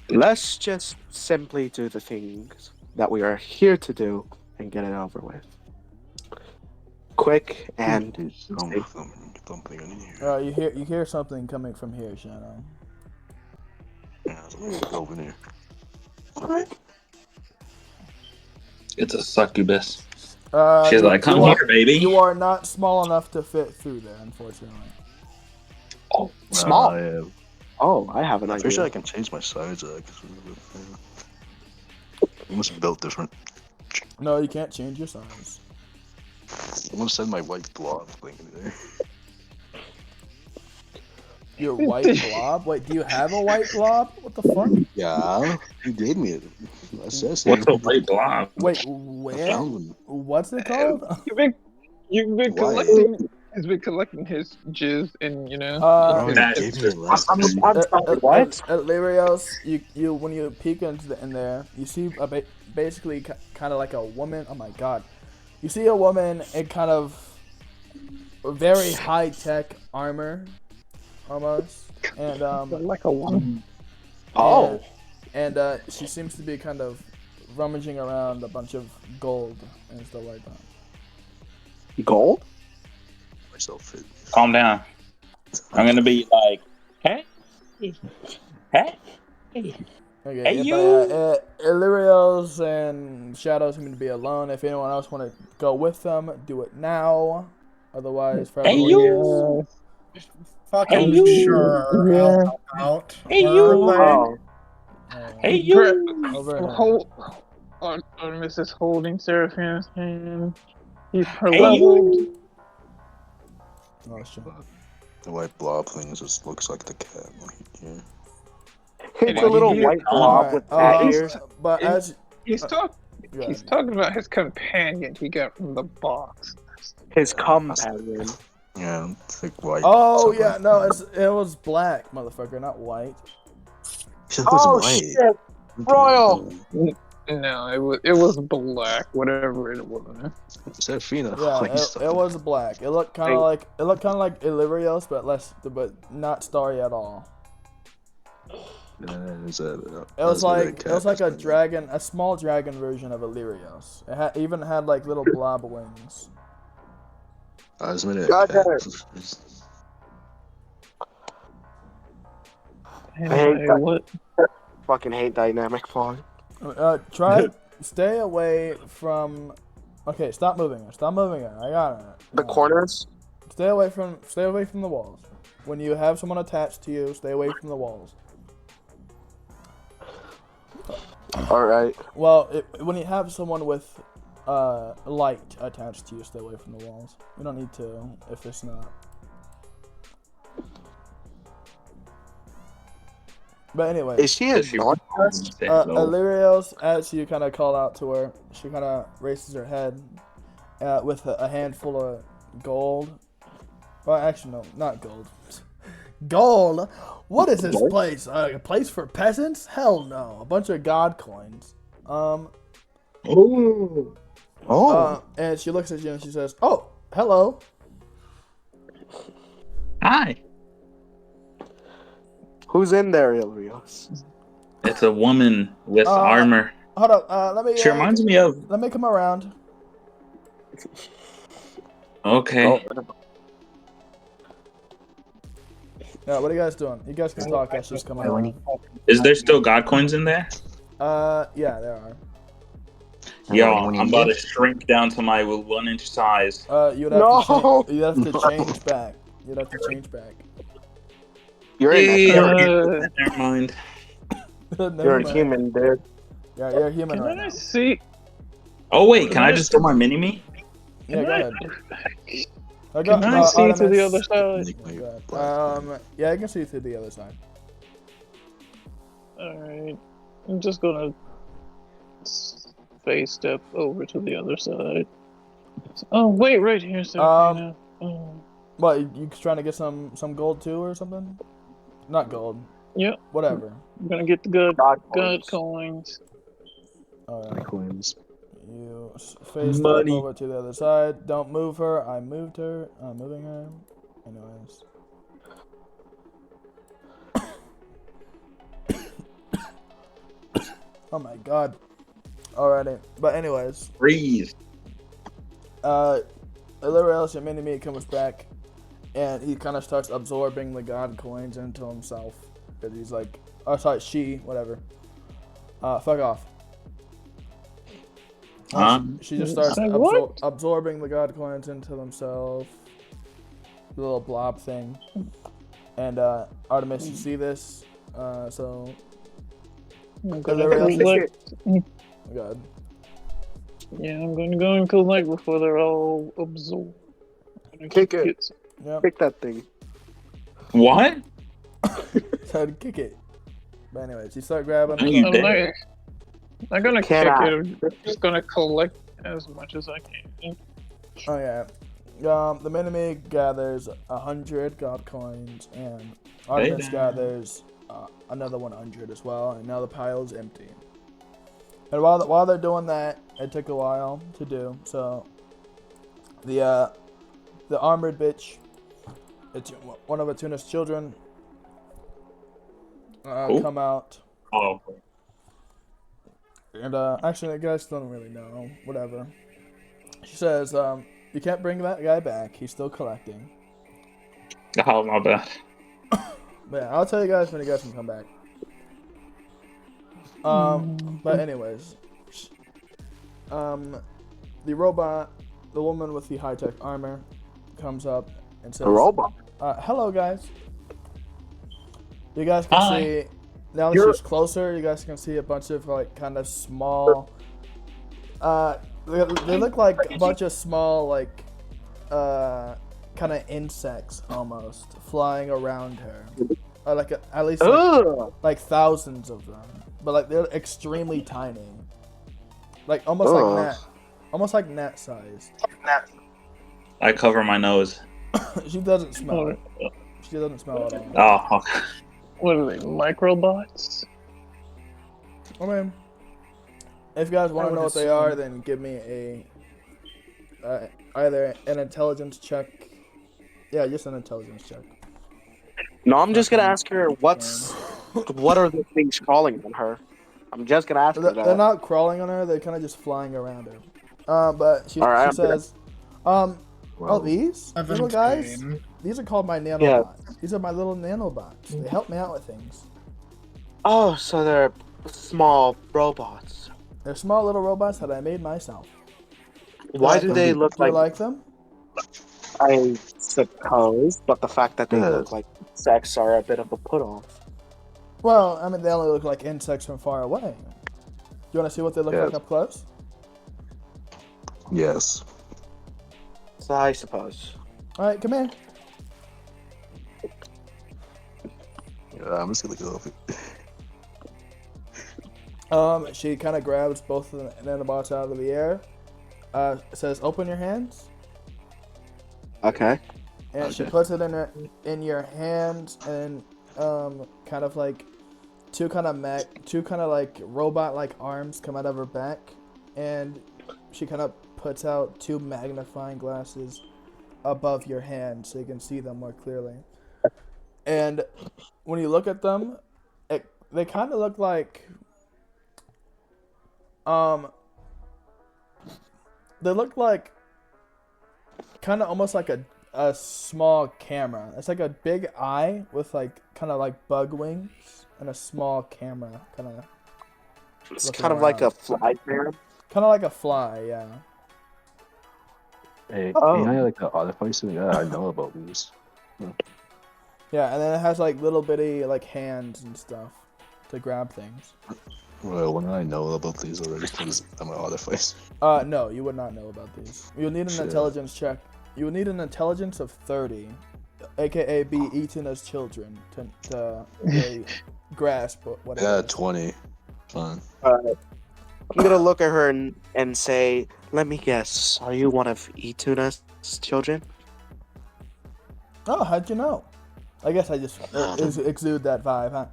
Let's just simply do the things that we are here to do and get it over with. Quick and Thumping in here. You hear something coming from here, Shadow. Yeah, let's go in here. It's a succubus. She's You- like, come you are- here, baby. You are not small enough to fit through there, unfortunately. Small. I Oh, I have an I'm idea. pretty sure I can change my size. I must be built different. No, you can't change your size. I'm gonna send my white blob thing in there. Your white blob? Wait, do you have a white blob? What the fuck? Yeah, he gave me it. I said What's a white blob? Wait, I where? found one. What's it called? You've been Why? collecting. He's been collecting his jizz, and you know. Oh, he That gave is me it last I'm time. sorry, what? At Lyrios, you when you peek in there, you see basically kind of like a woman. Oh my god, you see a woman in kind of very high tech armor, almost, and Like a woman. Oh. and she seems to be kind of rummaging around a bunch of gold and stuff like that. Gold? Myself fit. Calm down. I'm gonna be like, hey, hey. Okay, Hey, yeah, you! but Illyrios and Shadows seem to be alone. If anyone else want to go with them, do it now. Otherwise, for Hey, everyone you! else, Fucking Hey, you. sure, Yeah. I'll help out. Hey, Where you. are they? Oh. Hey, Brett, you! Over here. hold. Artemis is holding Seraphina's hand. He's her Hey, leveled. you! Oh, shit. The white blob thing just looks like the cat. Yeah. It's Why a little did you- white blob Alright, with cat ears. but and- as He's yeah, talking about his companion he got from the box. His companion. Yeah, it's like white. oh something. yeah, no, it was black, motherfucker, not white. He said it was Oh white. shit! Royal! No, it was black, whatever it was. Seraphina. Yeah, Like, it was black. It looked kind of like Illyrios, but not starry at all. It was like a dragon, a small dragon version of Illyrios. It even had like little blob wings. I just made it. God damn Anyway, what? Fucking hate dynamic fog. Try stay away from. Okay, stop moving her. Stop moving her. I got it. The corners? Stay away from the walls. When you have someone attached to you, stay away from the walls. Alright. Well, when you have someone with light attached to you, stay away from the walls. You don't need to if it's not. But anyway, Is she a non-quest? Illyrios, as you kind of call out to her, she kind of raises her head with a handful of gold. Well, actually, no, not gold. Gold? What is this place? A place for peasants? Hell no. A bunch of god coins. And she looks at you and she says, "Oh, hello." Hi. Who's in there, Ilrios? It's a woman with armor. Hold up. Let me. She reminds me of. Let me come around. Okay. Yeah, what are you guys doing? You guys can talk as she's coming around. Is there still god coins in there? Yeah, there are. Yo, I'm about to shrink down to my 1-inch size. You'd have to change back. You'd have to change back. You're in Never mind. You're a human, dude. Yeah, you're a human Can right I now. see? Oh wait, Can can I I- just throw my mini me? Yeah, Can go I- ahead. I got Can I see to the Artemis. other side? Make my Go black ahead. Yeah, I can see through the other side. Alright. I'm just gonna face step over to the other side. Oh, wait, right here, Serafina. What, you trying to get some gold too or something? Not gold. Yep, Whatever. I'm gonna get the good God coins. Alright. coins. You face step Money. over to the other side. Don't move her. I moved her. I'm moving her. Anyways. Oh my god. Alrighty. But anyways. Breathe. A little else, your mini-me comes back. And he kind of starts absorbing the god coins into himself. Because he's like, oh, sorry, she, whatever. Fuck off. She just starts Say what? absorbing the god coins into himself. The little blob thing. And Artemis, you see this? So, I'm gonna Hilarious. collect. God. Yeah, I'm gonna go and collect before they're all absorbed. Kick it. Get some- Yep. Pick that thing. What? So I'd kick it. But anyways, you start grabbing. Are you I'm dead? not gonna Can kick I? it. I'm just gonna collect as much as I can. Oh yeah. The mini-me gathers 100 god coins, and Artemis Hey, gathers another 100 as well, and now the pile is empty. And while they're doing that, it took a while to do. So the armored bitch, it's one of Atuna's children, Who? come out. Oh, And actually, the guys don't really know. Whatever. She says, you can't bring that guy back. He's still collecting. oh my bad. But yeah, I'll tell you guys when you guys can come back. But anyways, the robot, the woman with the high-tech armor, comes up and says, A robot. hello guys. You guys can Hi. see, now that You're- she's closer, you guys can see a bunch of like kind of small, they look like a bunch of small like, kind of insects almost flying around her. At least Ugh. like thousands of them, but like they're extremely tiny, like almost Ugh. like gnat, almost like gnat sized. I cover my nose. She doesn't smell. What, She doesn't smell at all. Oh, okay. what are they? Microbots? I mean, if you guys want to know what they are, then give me a either an intelligence check. Yeah, just an intelligence check. No, I'm just gonna ask her what are the things crawling on her. I'm just gonna ask her They're that. not crawling on her; they're kind of just flying around her. But she Alright, I'm says, oh, these little guys, 17. these are called my nanobots. These are my little nanobots. They help me out with things. Oh, so they're small robots. They're small little robots that I made myself. Why like do them? they look Do you like? like them? I suppose, but the fact that they Yeah. look like sex are a bit of a put off. Well, I mean, they only look like insects from far away. You want to see what they look Yes. like up close? Yes. So I suppose. All right, come here. Yeah, I'm just gonna go. She kind of grabs both of the nanobots out of the air. Says, "Open your hands," Okay. and she Okay. puts it in your hands, and kind of like two kind of like robot like arms come out of her back, and she kind of puts out two magnifying glasses above your hand so you can see them more clearly. And when you look at them, they kind of look like they look like kind of almost like a small camera. It's like a big eye with like kind of like bug wings and a small camera kind of It's Looking kind of like a around. fly man. kind of like a fly, yeah. Hey, Oh. ain't I like the artificer? Yeah, I know about these. Yeah, and then it has like little bitty like hands and stuff to grab things. Well, when I know about these already, because I'm an other face. No, you would not know about these. You'll need an Shit. intelligence check. You would need an intelligence of 30, aka be eaten as children to really grasp what it Yeah, is. 20. Fine. I'm gonna look at her and say, "Let me guess. Are you one of Ituna's children?" Oh, how'd you know? I guess I just exude that vibe, huh?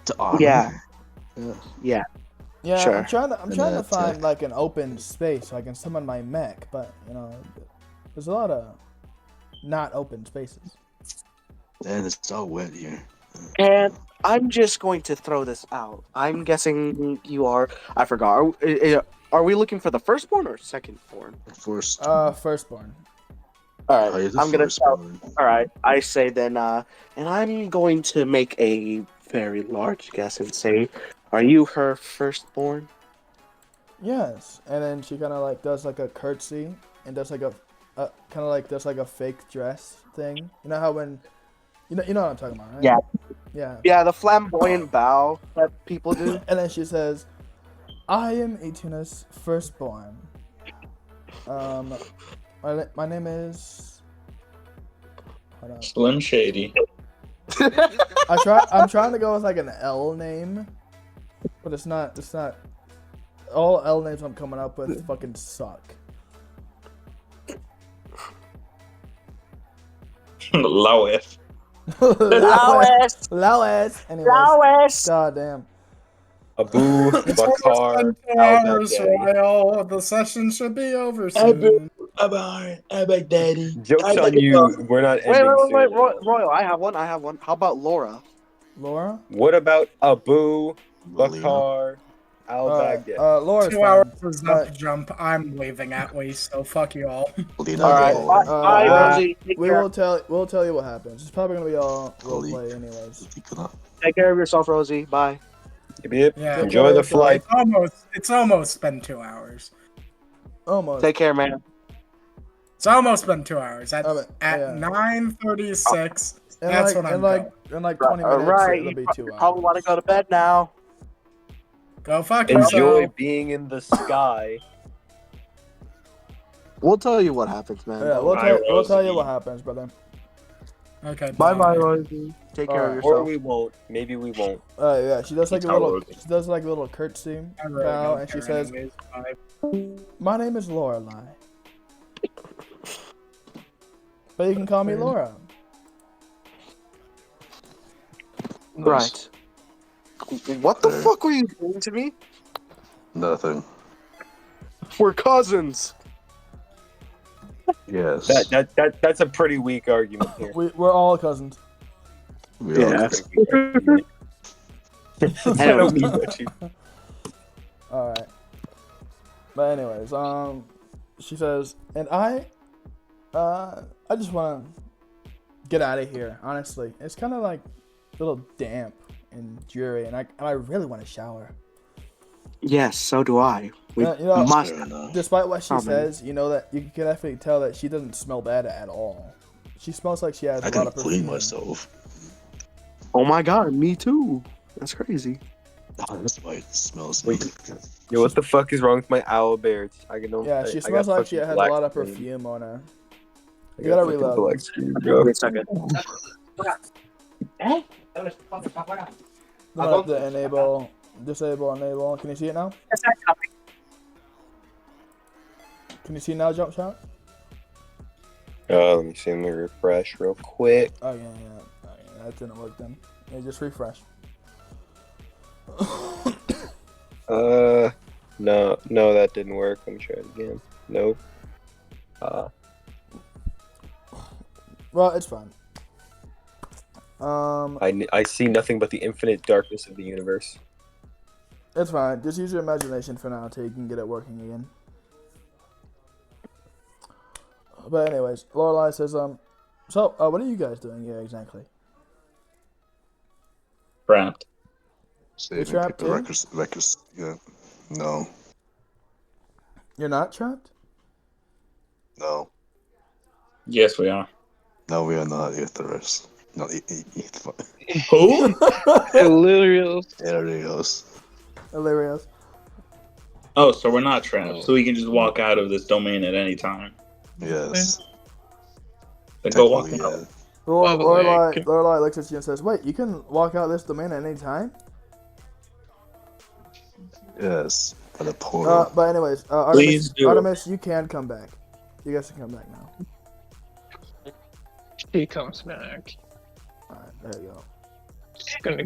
To honor. Yeah. Yeah. Yeah. Yeah, Sure. I'm trying to attack. find like an open space so I can summon my mech, but you know, there's a lot of not open spaces. And it's all wet here. And I'm just going to throw this out. I'm guessing you are. I forgot. Are we looking for the firstborn or secondborn? First. Firstborn. All How right. you the I'm gonna tell. firstborn? All right. I say then. And I'm going to make a very large guess and say, "Are you her firstborn?" Yes, and then she kind of like does like a curtsy and does like a kind of like does like a fake dress thing. You know how when you know what I'm talking about, right? Yeah. Yeah. Yeah, the flamboyant bow that people do. And then she says, "I am Ituna's firstborn. My name is." Hold on. Slim Shady. I'm trying to go with like an L name, but it's not. All L names I'm coming up with fucking suck. Lois. Lois. Lois. Anyways. Lois. God damn. Abu It's Bakar almost been 2 al hours, Baghdadi. Royal. The session should be over soon. Daddy. Jokes on you. We're not Wait, ending wait, wait, soon. wait, Royal. I have one. How about Laura? Laura. What about Abu Melina. Bakar al Baghdadi? Laura's 2 hours fine. is But- up jump. I'm leaving at least, so fuck you all. Melina. All right. Okay. Bye, well, Rosie. Take care. We'll tell you what happens. It's probably gonna be all roleplay anyways. Take care of yourself, Rosie. Bye. Yep, yep. Yeah. Enjoy the flight. It's almost been 2 hours. Almost. Take care, man. It's almost been 2 hours. At yeah. 9:36, And that's like, when I'm in like going. in like 20 All minutes, right. it'll be 2 hours. Probably want to go to bed now. Go fuck Enjoy yourself. being in the sky. We'll tell you what happens, man. Yeah, we'll tell you what happens, brother. Okay. Bye, Rosie. Take care of Alright. yourself. Or we won't. Maybe we won't. Yeah, she does like a Tell little Rosie. she does like a little curtsy I really bow, don't and she care says, anyways. Bye. "My name is Lorelai, but you can call me Laura." Right. What the fuck were you doing to me? Nothing. We're cousins. Yes. That's a pretty weak argument here. We're all cousins. We are. Yes. I don't mean that to. All right. But anyways, she says, and I just want to get out of here. Honestly, it's kind of like a little damp and dreary, and I really want to shower. Yes, so do I. We You know, must. Fair enough. Despite what she Oh, man. says, you know that you can definitely tell that she doesn't smell bad at all. She smells like she has I a lot can of clean perfume. myself. Oh my god, me too. That's crazy. Oh, that's why it smells. Wait. Yo, what the fuck is wrong with my owl bears? I can know. Yeah, she smells like she has a lot of perfume on her. You gotta reload. Wait a second. The enable, disable, enable. Can you see it now? Can you see now, jump shot? Let me see. Let me refresh real quick. Oh yeah. That didn't work then. Yeah, just refresh. No, that didn't work. Let me try it again. Nope. Well, it's fine. I see nothing but the infinite darkness of the universe. It's fine. Just use your imagination for now until you can get it working again. But anyways, Lorelai says, so, what are you guys doing here exactly? Trapped. Saving trapped people, too? records. Yeah. No. You're not trapped? No. Yes, we are. No, we are not Aetherius. Not Who? Illyrios. Aetherius. Hilarious. Oh, so we're not trapped. So we can just walk out of this domain at any time. Yes. Then go walk Technically, out. yeah. By the way, Lorelai looks at you and says, "Wait, you can walk out this domain at any time?" Yes. For the portal. But anyways, Please do. Artemis, you can come back. You guys can come back now. she comes back. All right, there you go. She's gonna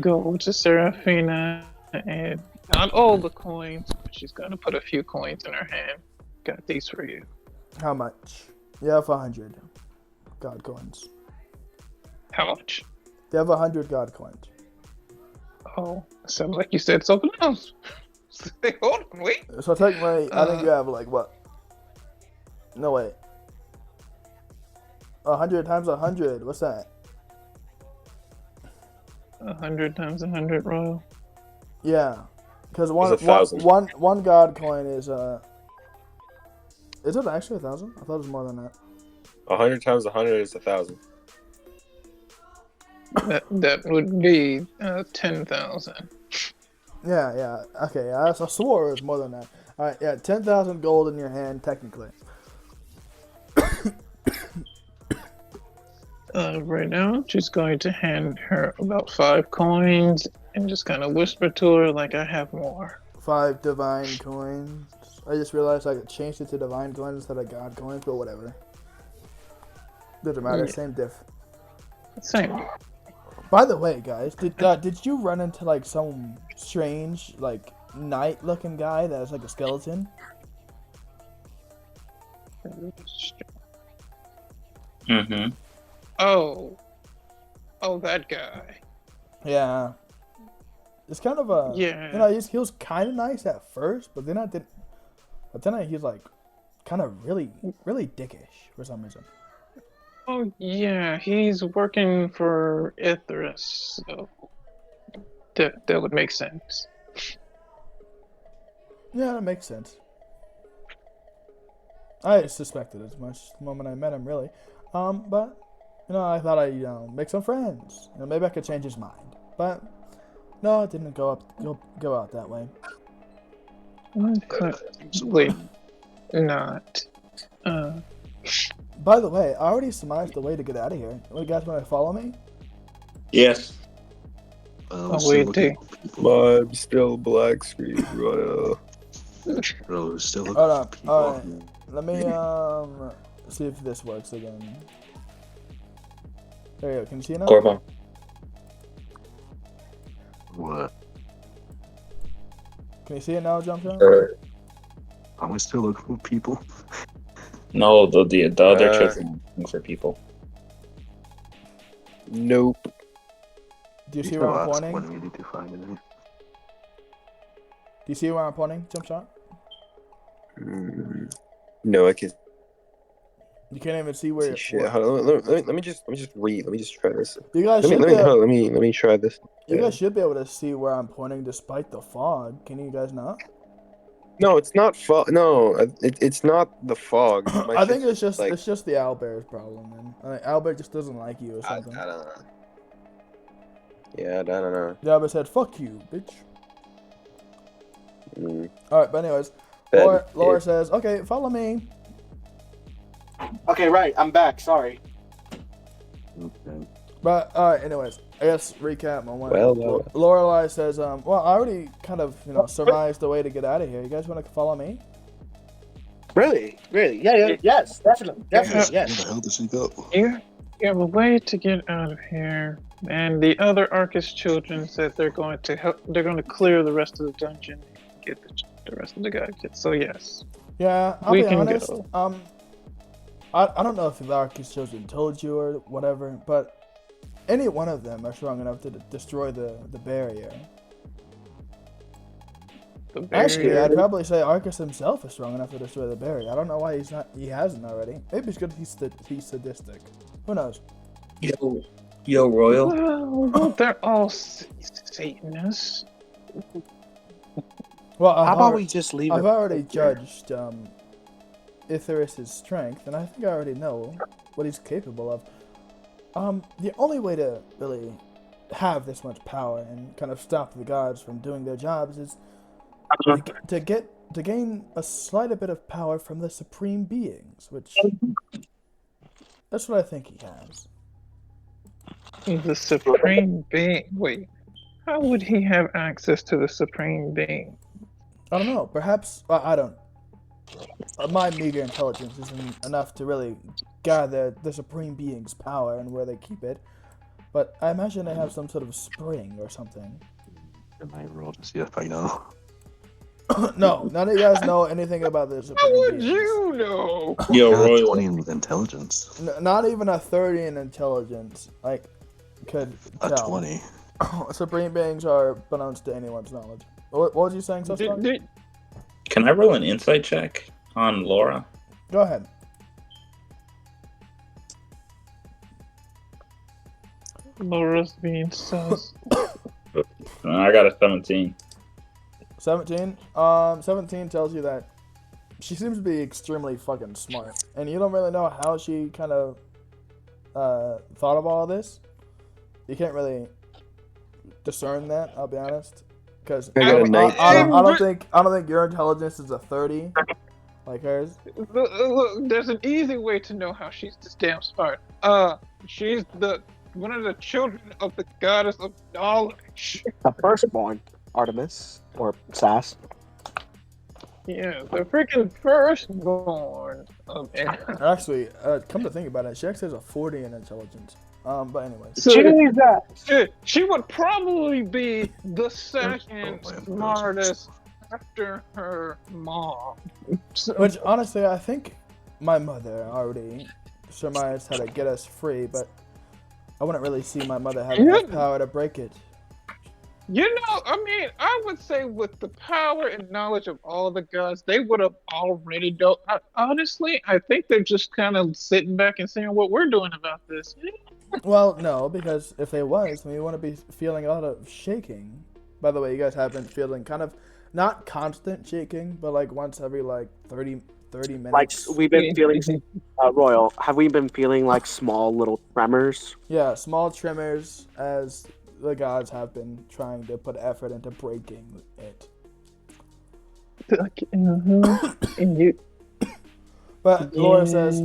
go to Serafina and not all the coins, but she's gonna put a few coins in her hand. Got these for you. How much? You have 100 god coins. How much? You have 100 god coins. Oh, sounds like you said something else. Hold on, wait. So technically, I think you have like what? No wait. 100 times 100. What's that? 100 times 100, Royal. Yeah, because It's 1,000. one god coin is Is it actually 1,000? I thought it was more than that. 100 times 100 is 1,000. That would be 10,000. Yeah. Okay, yeah. I swore it was more than that. All right, yeah. 10,000 gold in your hand, technically. Right now, she's going to hand her about 5 coins and just kind of whisper to her like, I have more. 5 divine coins. I just realized I could change it to divine coins instead of god coins, but whatever. Doesn't matter. Yeah. Same diff. Same. By the way, guys, did you run into like some strange like knight-looking guy that's like a skeleton? Mm-hmm. Oh, that guy. Yeah. It's kind of a Yeah. You know, he was kind of nice at first, but then he's like kind of really dickish for some reason. Oh, yeah, he's working for Ithris, so that would make sense. Yeah, that makes sense. I suspected as much the moment I met him, really. But you know, I thought I'd make some friends. You know, maybe I could change his mind. But no, it didn't go out that way. Wait, not. By the way, I already surmised the way to get out of here. You guys want to follow me? Yes. Wait, I'm still black screen, Royal. Bro, we're still looking Hold for up. people. Alright. Let me see if this works again. There you go. Can you see it now? Corvo. What? Can you see it now, Jump Shot? Are we still looking for people? No, the other children are looking for people. Nope. Do you see where I'm pointing? When we need to find it. Do you see where I'm pointing, Jump Shot? No, I can't You can't even see where. see shit. Hold on, let me just read. Let me just try this. You guys Let should me try this. You guys should be able to see where I'm pointing despite the fog. Can you guys not? No, it's not fog. No, it's not the fog. I think it's just like, it's just the Owlbear's problem, man. Albert just doesn't like you or I something. don't know. Yeah, I don't know. The Albert said, "Fuck you, bitch." All right, but anyways, Bad Laura kid. says, "Okay, follow me." Okay, right. I'm back. Sorry. Okay. But anyways, I guess recap on what Well. Lorelai says. Well, I already kind of surmised the way to get out of here. You guys want to follow me? Really? Yeah. Yes, definitely. Where Yes. the hell does he go? You have a way to get out of here, and the other Arcus children said they're going to help. They're going to clear the rest of the dungeon, and get the rest of the gadgets. So yes, Yeah, I'll We be can honest. go. I don't know if the Arcus children told you or whatever, but any one of them are strong enough to destroy the barrier. the Actually, barrier. I'd probably say Arcus himself is strong enough to destroy the barrier. I don't know why he hasn't already. Maybe it's because he's sadistic. Who knows? Yo, Royal. Well, they're all Satanists. Well, How about we just leave I've it? already judged Ithris' strength, and I think I already know what he's capable of. The only way to really have this much power and kind of stop the gods from doing their jobs is to gain a slight bit of power from the supreme beings, which that's what I think he has. The Supreme Being. Wait, how would he have access to the Supreme Being? I don't know. Perhaps I don't. My meager intelligence isn't enough to really gather the supreme being's power and where they keep it, but I imagine they have some sort of spring or something. Can I roll to see if I know? No, none of you guys know anything about the How supreme would beings. you know? Yo, I got Royal. 20 with intelligence. Not even a 30 in intelligence, like, could A tell. 20. Supreme beings are unbeknownst to anyone's knowledge. What was you saying, Suspect? Can I roll an insight check on Laura? Go ahead. Laura's being sus. I got a 17. 17? 17 tells you that she seems to be extremely fucking smart. And you don't really know how she kind of thought of all of this. You can't really discern that, I'll be honest. Because I got a 19. I don't think your intelligence is a 30 like hers. Look, there's an easy way to know how she's this damn smart. She's one of the children of the goddess of knowledge. The firstborn, Artemis or Sass. Yeah, the freaking firstborn of Actually, come to think about it, she actually has a 40 in intelligence. But anyway. She would probably be the second smartest after her mom. So, Which, honestly, I think my mother already surmised how to get us free, but I wouldn't really see my mother having enough power to break it. you know, I mean, I would say with the power and knowledge of all the gods, they would have already done. Honestly, I think they're just kind of sitting back and seeing what we're doing about this. Well, no, because if they was, then we wouldn't be feeling a lot of shaking. By the way, you guys have been feeling kind of, not constant shaking, but like once every like 30 minutes. Like we've been feeling, Royal. Have we been feeling like small little tremors? Yeah, small tremors as the gods have been trying to put effort into breaking it. And you, But Laura says,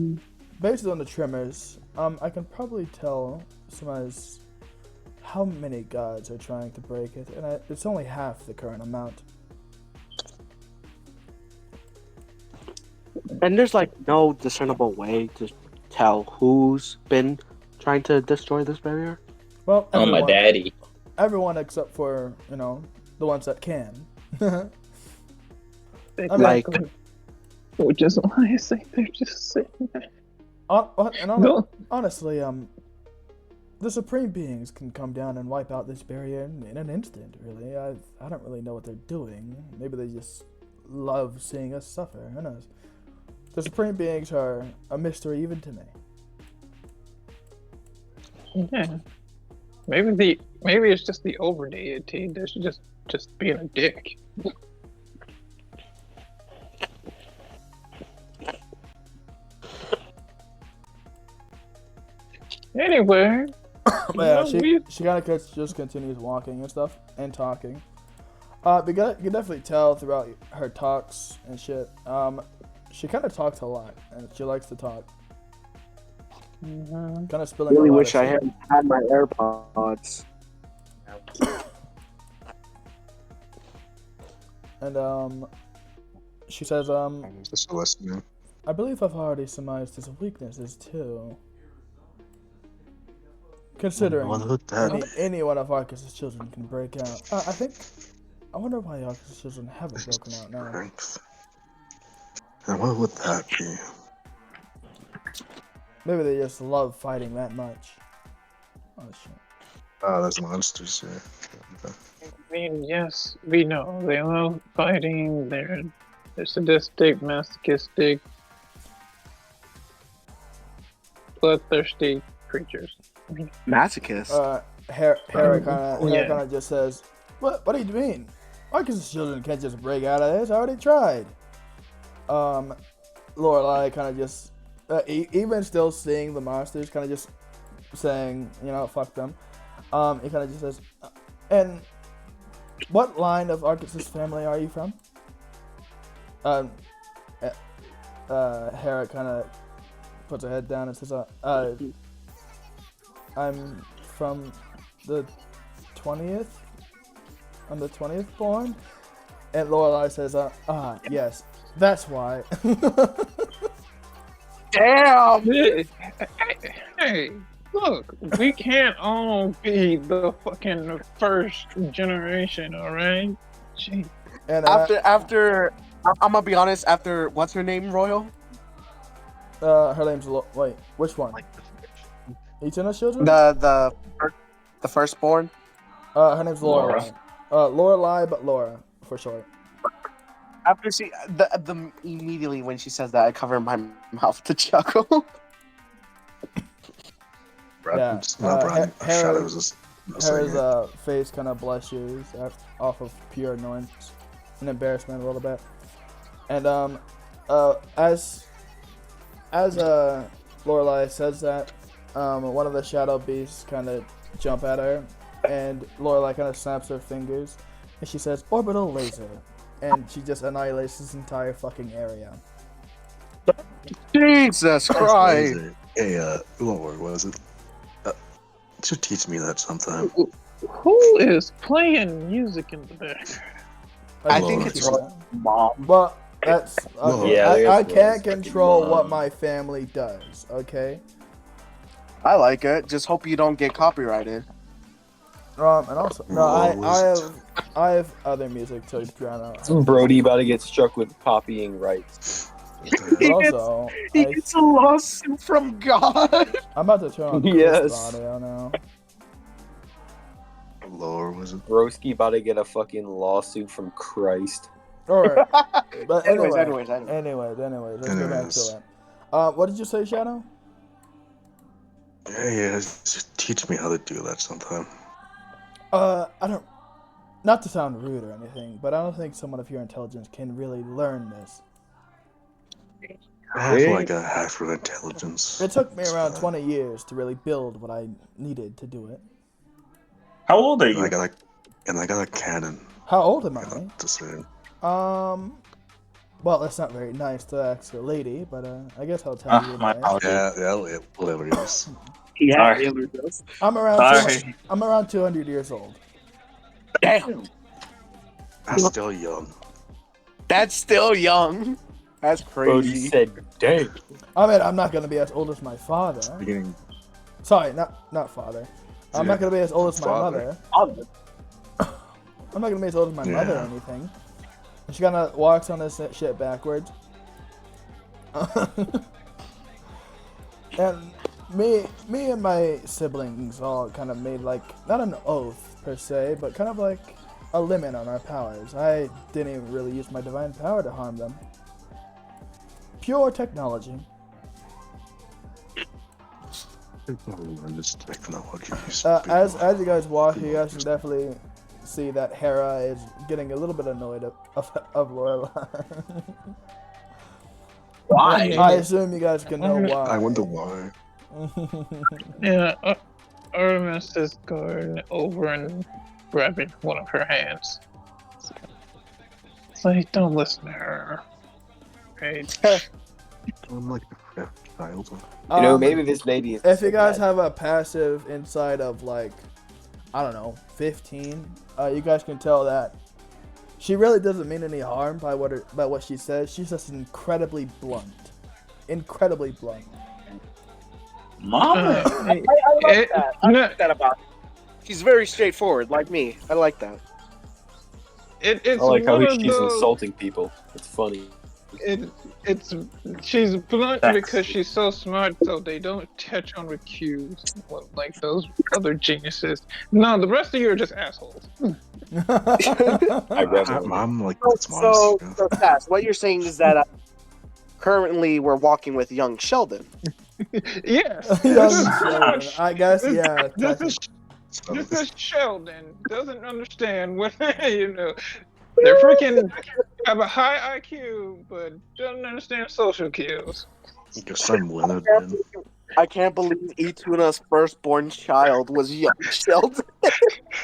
based on the tremors, I can probably tell surmise how many gods are trying to break it, and it's only half the current amount. And there's like no discernible way to tell who's been trying to destroy this barrier. Well, Oh, my daddy. everyone except for, the ones that can. Like, which is why I say they're just sitting there. Honestly, the supreme beings can come down and wipe out this barrier in an instant. Really, I don't really know what they're doing. Maybe they just love seeing us suffer. Who knows? The supreme beings are a mystery even to me. Yeah. Maybe it's just the over deity that's just being a dick. Anyway, But yeah, she kind of just continues walking and stuff and talking. But you can definitely tell throughout her talks and shit. She kind of talks a lot, and she likes to talk. Kind of spilling. really a lot wish of I shit. had my AirPods. And she says, Just listening. I believe I've already surmised his weaknesses too. Considering What would that any one of Arcus' children can break out. I wonder why Arcus' children haven't broken out now. strength? And what would that be? Maybe they just love fighting that much. Oh shit. Oh, there's monsters here. Okay. I mean, yes, we know they love fighting. They're sadistic, masochistic, bloodthirsty creatures. I mean, Masochist. Hera kind of just says, What do you mean? Arcus' children can't just break out of this. I already tried. Lorelai kind of just, even still seeing the monsters, kind of just saying, fuck them. He kind of just says, and what line of Arcus' family are you from? Hera kind of puts her head down and says, I'm from the 20th. I'm the 20th born. And Lorelai says, yes, that's why. Damn! Hey, look, we can't all be the fucking first generation, all right? Gee. And After, I'm gonna be honest. After what's her name, Royal? her name's wait, which one? Eternal Children? The firstborn. Her name's Laura. Lorelai. Lorelai, but Laura for short. After she, the immediately when she says that, I cover my mouth to chuckle. Yeah, Shadows Hera's face kind of blushes off of pure annoyance and embarrassment a little bit. And as Lorelai says that, one of the shadow beasts kind of jump at her, and Lorelai kind of snaps her fingers, and she says, "Orbital laser," and she just annihilates this entire fucking area. Jesus Christ! Hey, Lord, what is it? Should teach me that sometime. Who is playing music in the back? I think it's Mom. But that's okay. Yeah, I can't control what my family does. Okay. I like it. Just hope you don't get copyrighted. And also, no, I have other music to drown out. Brody about to get struck with copying rights. But also, He gets a lawsuit from God. I'm about to turn on Yes. Chris audio now. Lord, was it? Broski about to get a fucking lawsuit from Christ. Alright. But Anyways. anyways, let's go back to it. What did you say, Shadow? Yeah, just teach me how to do that sometime. I don't. Not to sound rude or anything, but I don't think someone of your intelligence can really learn this. I have like a half of intelligence. It took me around 20 years to really build what I needed to do it. How old are And you? I got a cannon. How old am I I? got to say. Well, that's not very nice to ask a lady, but I guess I'll tell you. My Anyway. apologies. Yeah, whatever it is. Yeah, Sorry. I'm around. Sorry. I'm around 200 years old. Damn. That's still young. That's still young. That's Brody crazy. said, "Dang." I mean, I'm not gonna be as old as my father. Beginning. Sorry, not father. I'm not gonna be as old as my Father. mother. I'm not gonna be as old as my mother or Yeah. anything. And she kind of walks on this shit backwards. And me and my siblings all kind of made like not an oath per se, but kind of like a limit on our powers. I didn't even really use my divine power to harm them. Pure technology. Just technology. As you guys walk, you guys can definitely see that Hera is getting a little bit annoyed of Lorelai. Why? I assume you guys can know why. I wonder why. Yeah, Artemis is going over and grabbing one of her hands. It's like, don't listen to her. Right? I'm like a fifth child. You know, maybe this lady is. If you guys have a passive inside of like, I don't know, 15, you guys can tell that she really doesn't mean any harm by what she says. She's just incredibly blunt. Incredibly blunt. Mom. I like that. I like that about her. She's very straightforward, like me. I like that. It's I like how one of she's those- insulting people. It's funny. She's blunt That's- because she's so smart, so they don't touch on her cues like those other geniuses. No, the rest of you are just assholes. I read that. I'm like the So, smartest. so fast. What you're saying is that currently we're walking with young Sheldon. Yes. Young Sheldon, I guess, yeah. This is Sheldon doesn't understand what they're freaking have a high IQ but doesn't understand social cues. Guess I'm Leonard then. I can't believe Etuna's firstborn child was young Sheldon.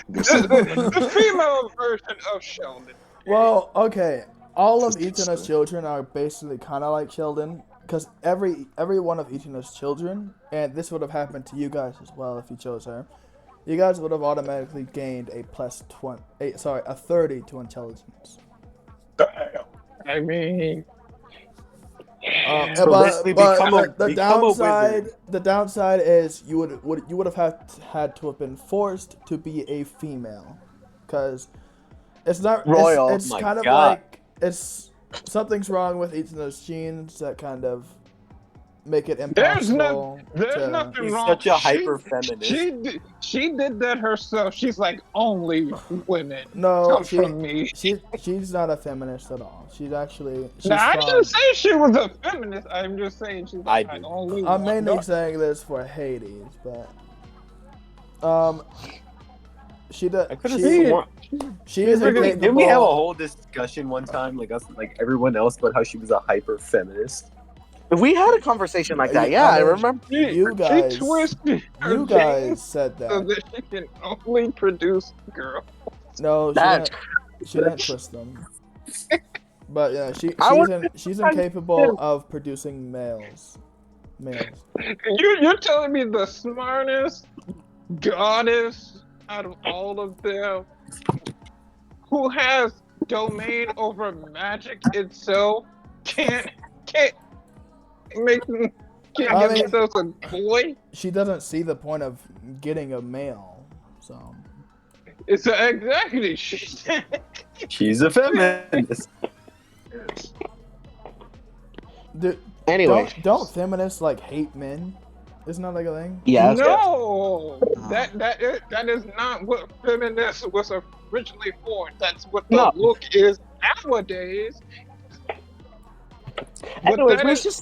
The female version of Sheldon. Well, okay. All of Just Etuna's children are basically kind of like Sheldon, because every one of Etuna's children, and this would have happened to you guys as well if you chose her. You guys would have automatically gained a a 30 to intelligence. I mean, So basically become a the wizard. downside is you would have had to have been forced to be a female, because it's not Royal. It's My kind of God. like it's something's wrong with each of those genes that kind of make it there's impossible. nothing He's wrong. such a She- hyper-feminist. She did that herself. She's like, only women No, come from me. she's not a feminist at all. She's Now, I from. didn't say she was a feminist. I'm just saying she's I like, do. only I'm one mainly daughter. saying this for Hades, but she does. I could have She, sworn. she is Really? Didn't we have a incapable. whole discussion one time, like us, like everyone else, about how she was a hyper-feminist? We had a conversation like that. Yeah, I mean, remember. You guys, She twisted her you guys genes said so that. that she can only produce girls. No, That's she didn't twist them. But yeah, I she's incapable of producing males. You're telling me the smartest goddess out of all of them, who has domain over magic itself, can't make them can't I give mean- themselves a boy? She doesn't see the point of getting a male. So It's exactly She's a feminist. Anyway. don't feminists like hate men? Isn't that like a thing? Yes. No, that is not what feminist was originally for. That's what the No. look is nowadays. But Anyways, that we is- should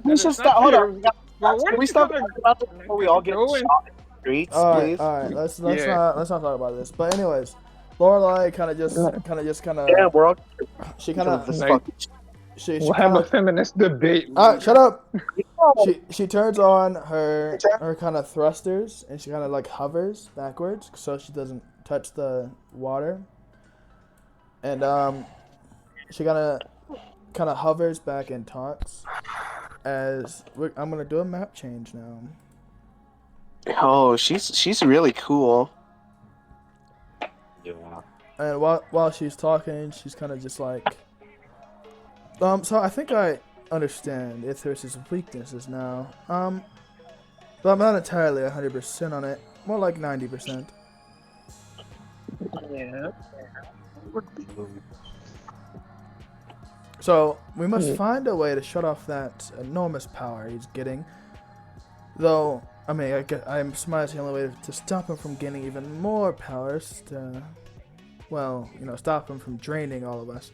that is just not start. Hold here. on. Well, Can we start talking about this before we all get Go in. shot in the streets, All please? right. Let's Yeah. not talk about this. But anyways, Lorelai kind of Yeah, we're all she kind of this Like- fucking We'll have a feminist debate. All right, shut up. She turns on her kind of thrusters and she kind of like hovers backwards so she doesn't touch the water. And she kind of hovers back and taunts I'm gonna do a map change now. Oh, she's really cool. Yeah. And while she's talking, she's kind of just like, so I think I understand Ithris's weaknesses now. But I'm not entirely 100% on it. More like 90%. Yeah. So we must find a way to shut off that enormous power he's getting. Though, I mean, I'm surmised the only way to stop him from gaining even more powers to, well, stop him from draining all of us.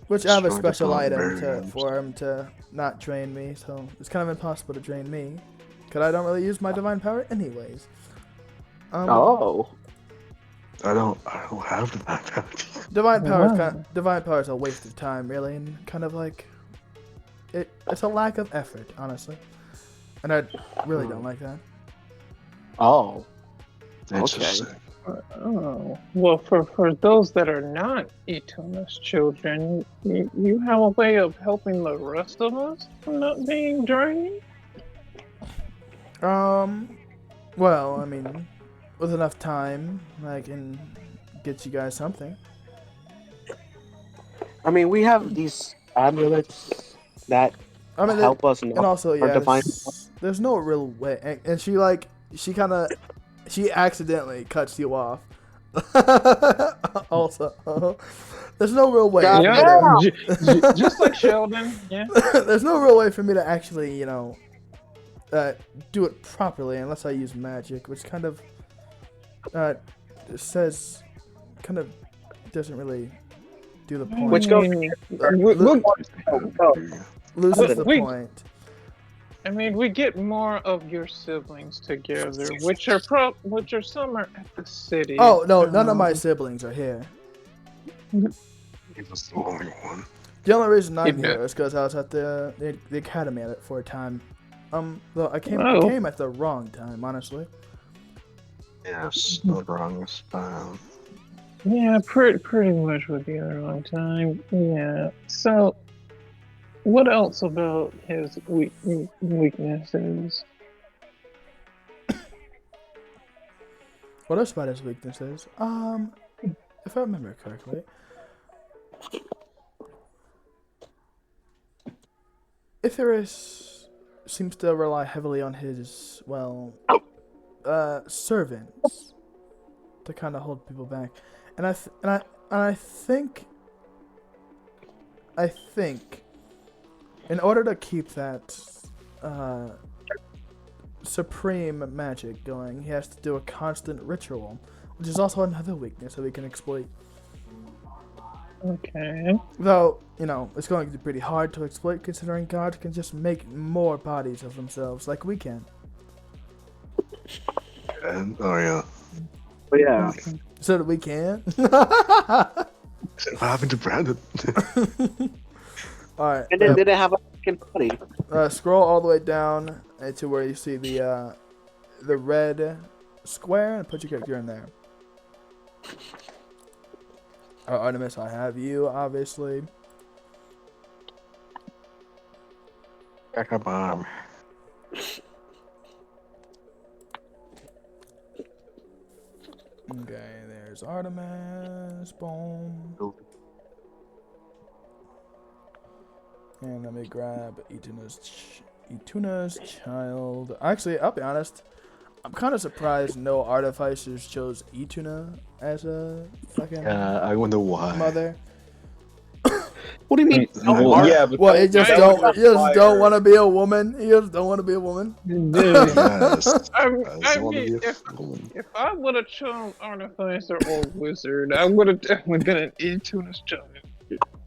Which I have a Destroy the special item barbarians. for him to not drain me, so it's kind of impossible to drain me. Because I don't really use my divine power anyways. Oh. I don't have the backpack. Divine power is a waste of time, really, and kind of like it's a lack of effort, honestly. And I really don't like that. Oh. Interesting. Oh, well, for those that are not Ituna's children, you have a way of helping the rest of us from not being drained? Well, I mean, with enough time, I can get you guys something. I mean, we have these amulets that I mean, help us and know also, our divine. there's no real way, and she accidentally cuts you off. Also, there's no real way. God, Yeah, just like Sheldon. Yeah. There's no real way for me to actually, do it properly unless I use magic, which kind of doesn't really do the point. Which goes- Loses the we- point. I mean, we get more of your siblings together, which are some are at the city. Oh no, none of my siblings are here. He was the only one. The only reason I'm Yeah. here is because I was at the academy at it for a time. Though I came Oh. came at the wrong time, honestly. Yes, not wrong. Yeah, pretty much would be the wrong time. Yeah. So, what else about his weaknesses? What are Spider's weaknesses? If I remember correctly, Icarus seems to rely heavily on his servants to kind of hold people back, and I think in order to keep that supreme magic going, he has to do a constant ritual, which is also another weakness that we can exploit. Okay. Though, it's going to be pretty hard to exploit considering gods can just make more bodies of themselves like we can. And, oh yeah. But yeah, So that we can. What happened to Brandon? Alright. and then didn't have a fucking body. Scroll all the way down to where you see the red square and put your character in there. Artemis, I have you, obviously. Back up arm. Okay, there's Artemis. Boom. And let me grab Ituna's child. Actually, I'll be honest. I'm kind of surprised no artificers chose Ituna as a fucking I wonder why. mother. What do you mean? Well, yeah, but Well, that- you just that don't. would You just don't require- want to be a woman. You just don't want to be a woman. Dude, Yes. I I want to mean, be a if woman. if I would have chosen artificer or wizard, I would have definitely been an Etuna's child.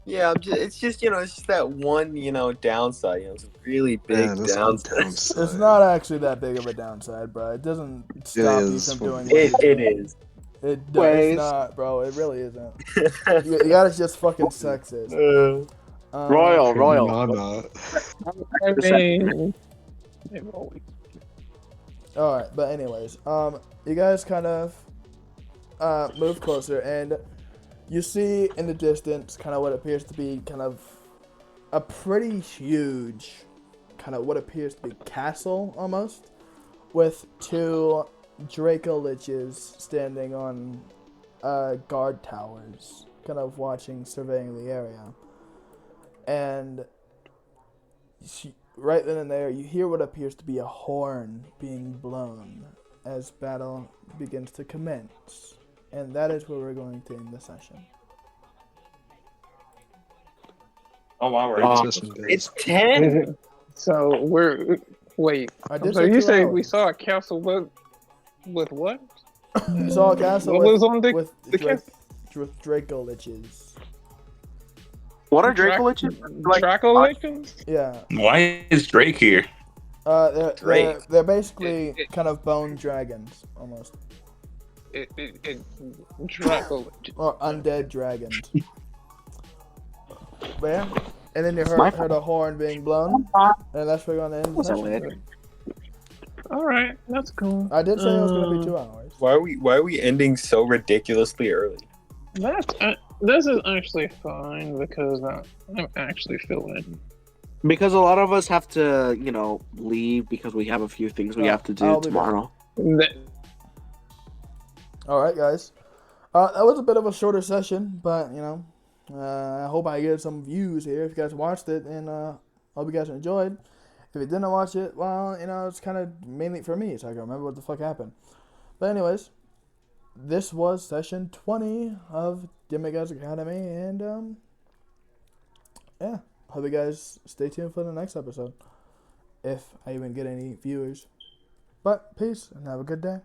Yeah, it's just it's just that one downside. It's a really big Yeah, that's downside. downside. It's not actually that big of a downside, bro. It doesn't stop you is from for doing me. what It you're it doing. is. It's not, bro. It really isn't. You gotta just fucking sexist. Royal. No, I'm not. I mean, they've always. All right, but anyways, you guys kind of move closer, and you see in the distance kind of what appears to be kind of a pretty huge, kind of what appears to be castle almost, with two Draco Liches standing on guard towers, kind of watching, surveying the area. And right then and there, you hear what appears to be a horn being blown as battle begins to commence. And that is where we're going to end the session. Oh wow, we're It's 10. So wait. I did So say you 2 say we hours. saw a castle with what? You saw a castle What was on the with castle? Draco Liches. What are Draco Liches? Like, Draco Liches? Yeah. Why is Drake here? They're basically kind of bone dragons, almost. Draco Liches. Or undead dragons. But yeah. And then you My heard a horn being blown. And that's where we're going to end the Was that session. weird? All right, that's cool. I did say it was going to be 2 hours. Why are we ending so ridiculously early? This is actually fine because I'm actually feeling. Because a lot of us have to, leave because we have a few things we have to do I'll be tomorrow. Alright, guys. That was a bit of a shorter session, but, I hope I get some views here if you guys watched it, and hope you guys enjoyed. If you didn't watch it, well, it's kind of mainly for me, so I can remember what the fuck happened. But anyways, this was session 20 of Demi-Gods Academy, and, yeah. Hope you guys stay tuned for the next episode, if I even get any viewers. But, peace, and have a good day.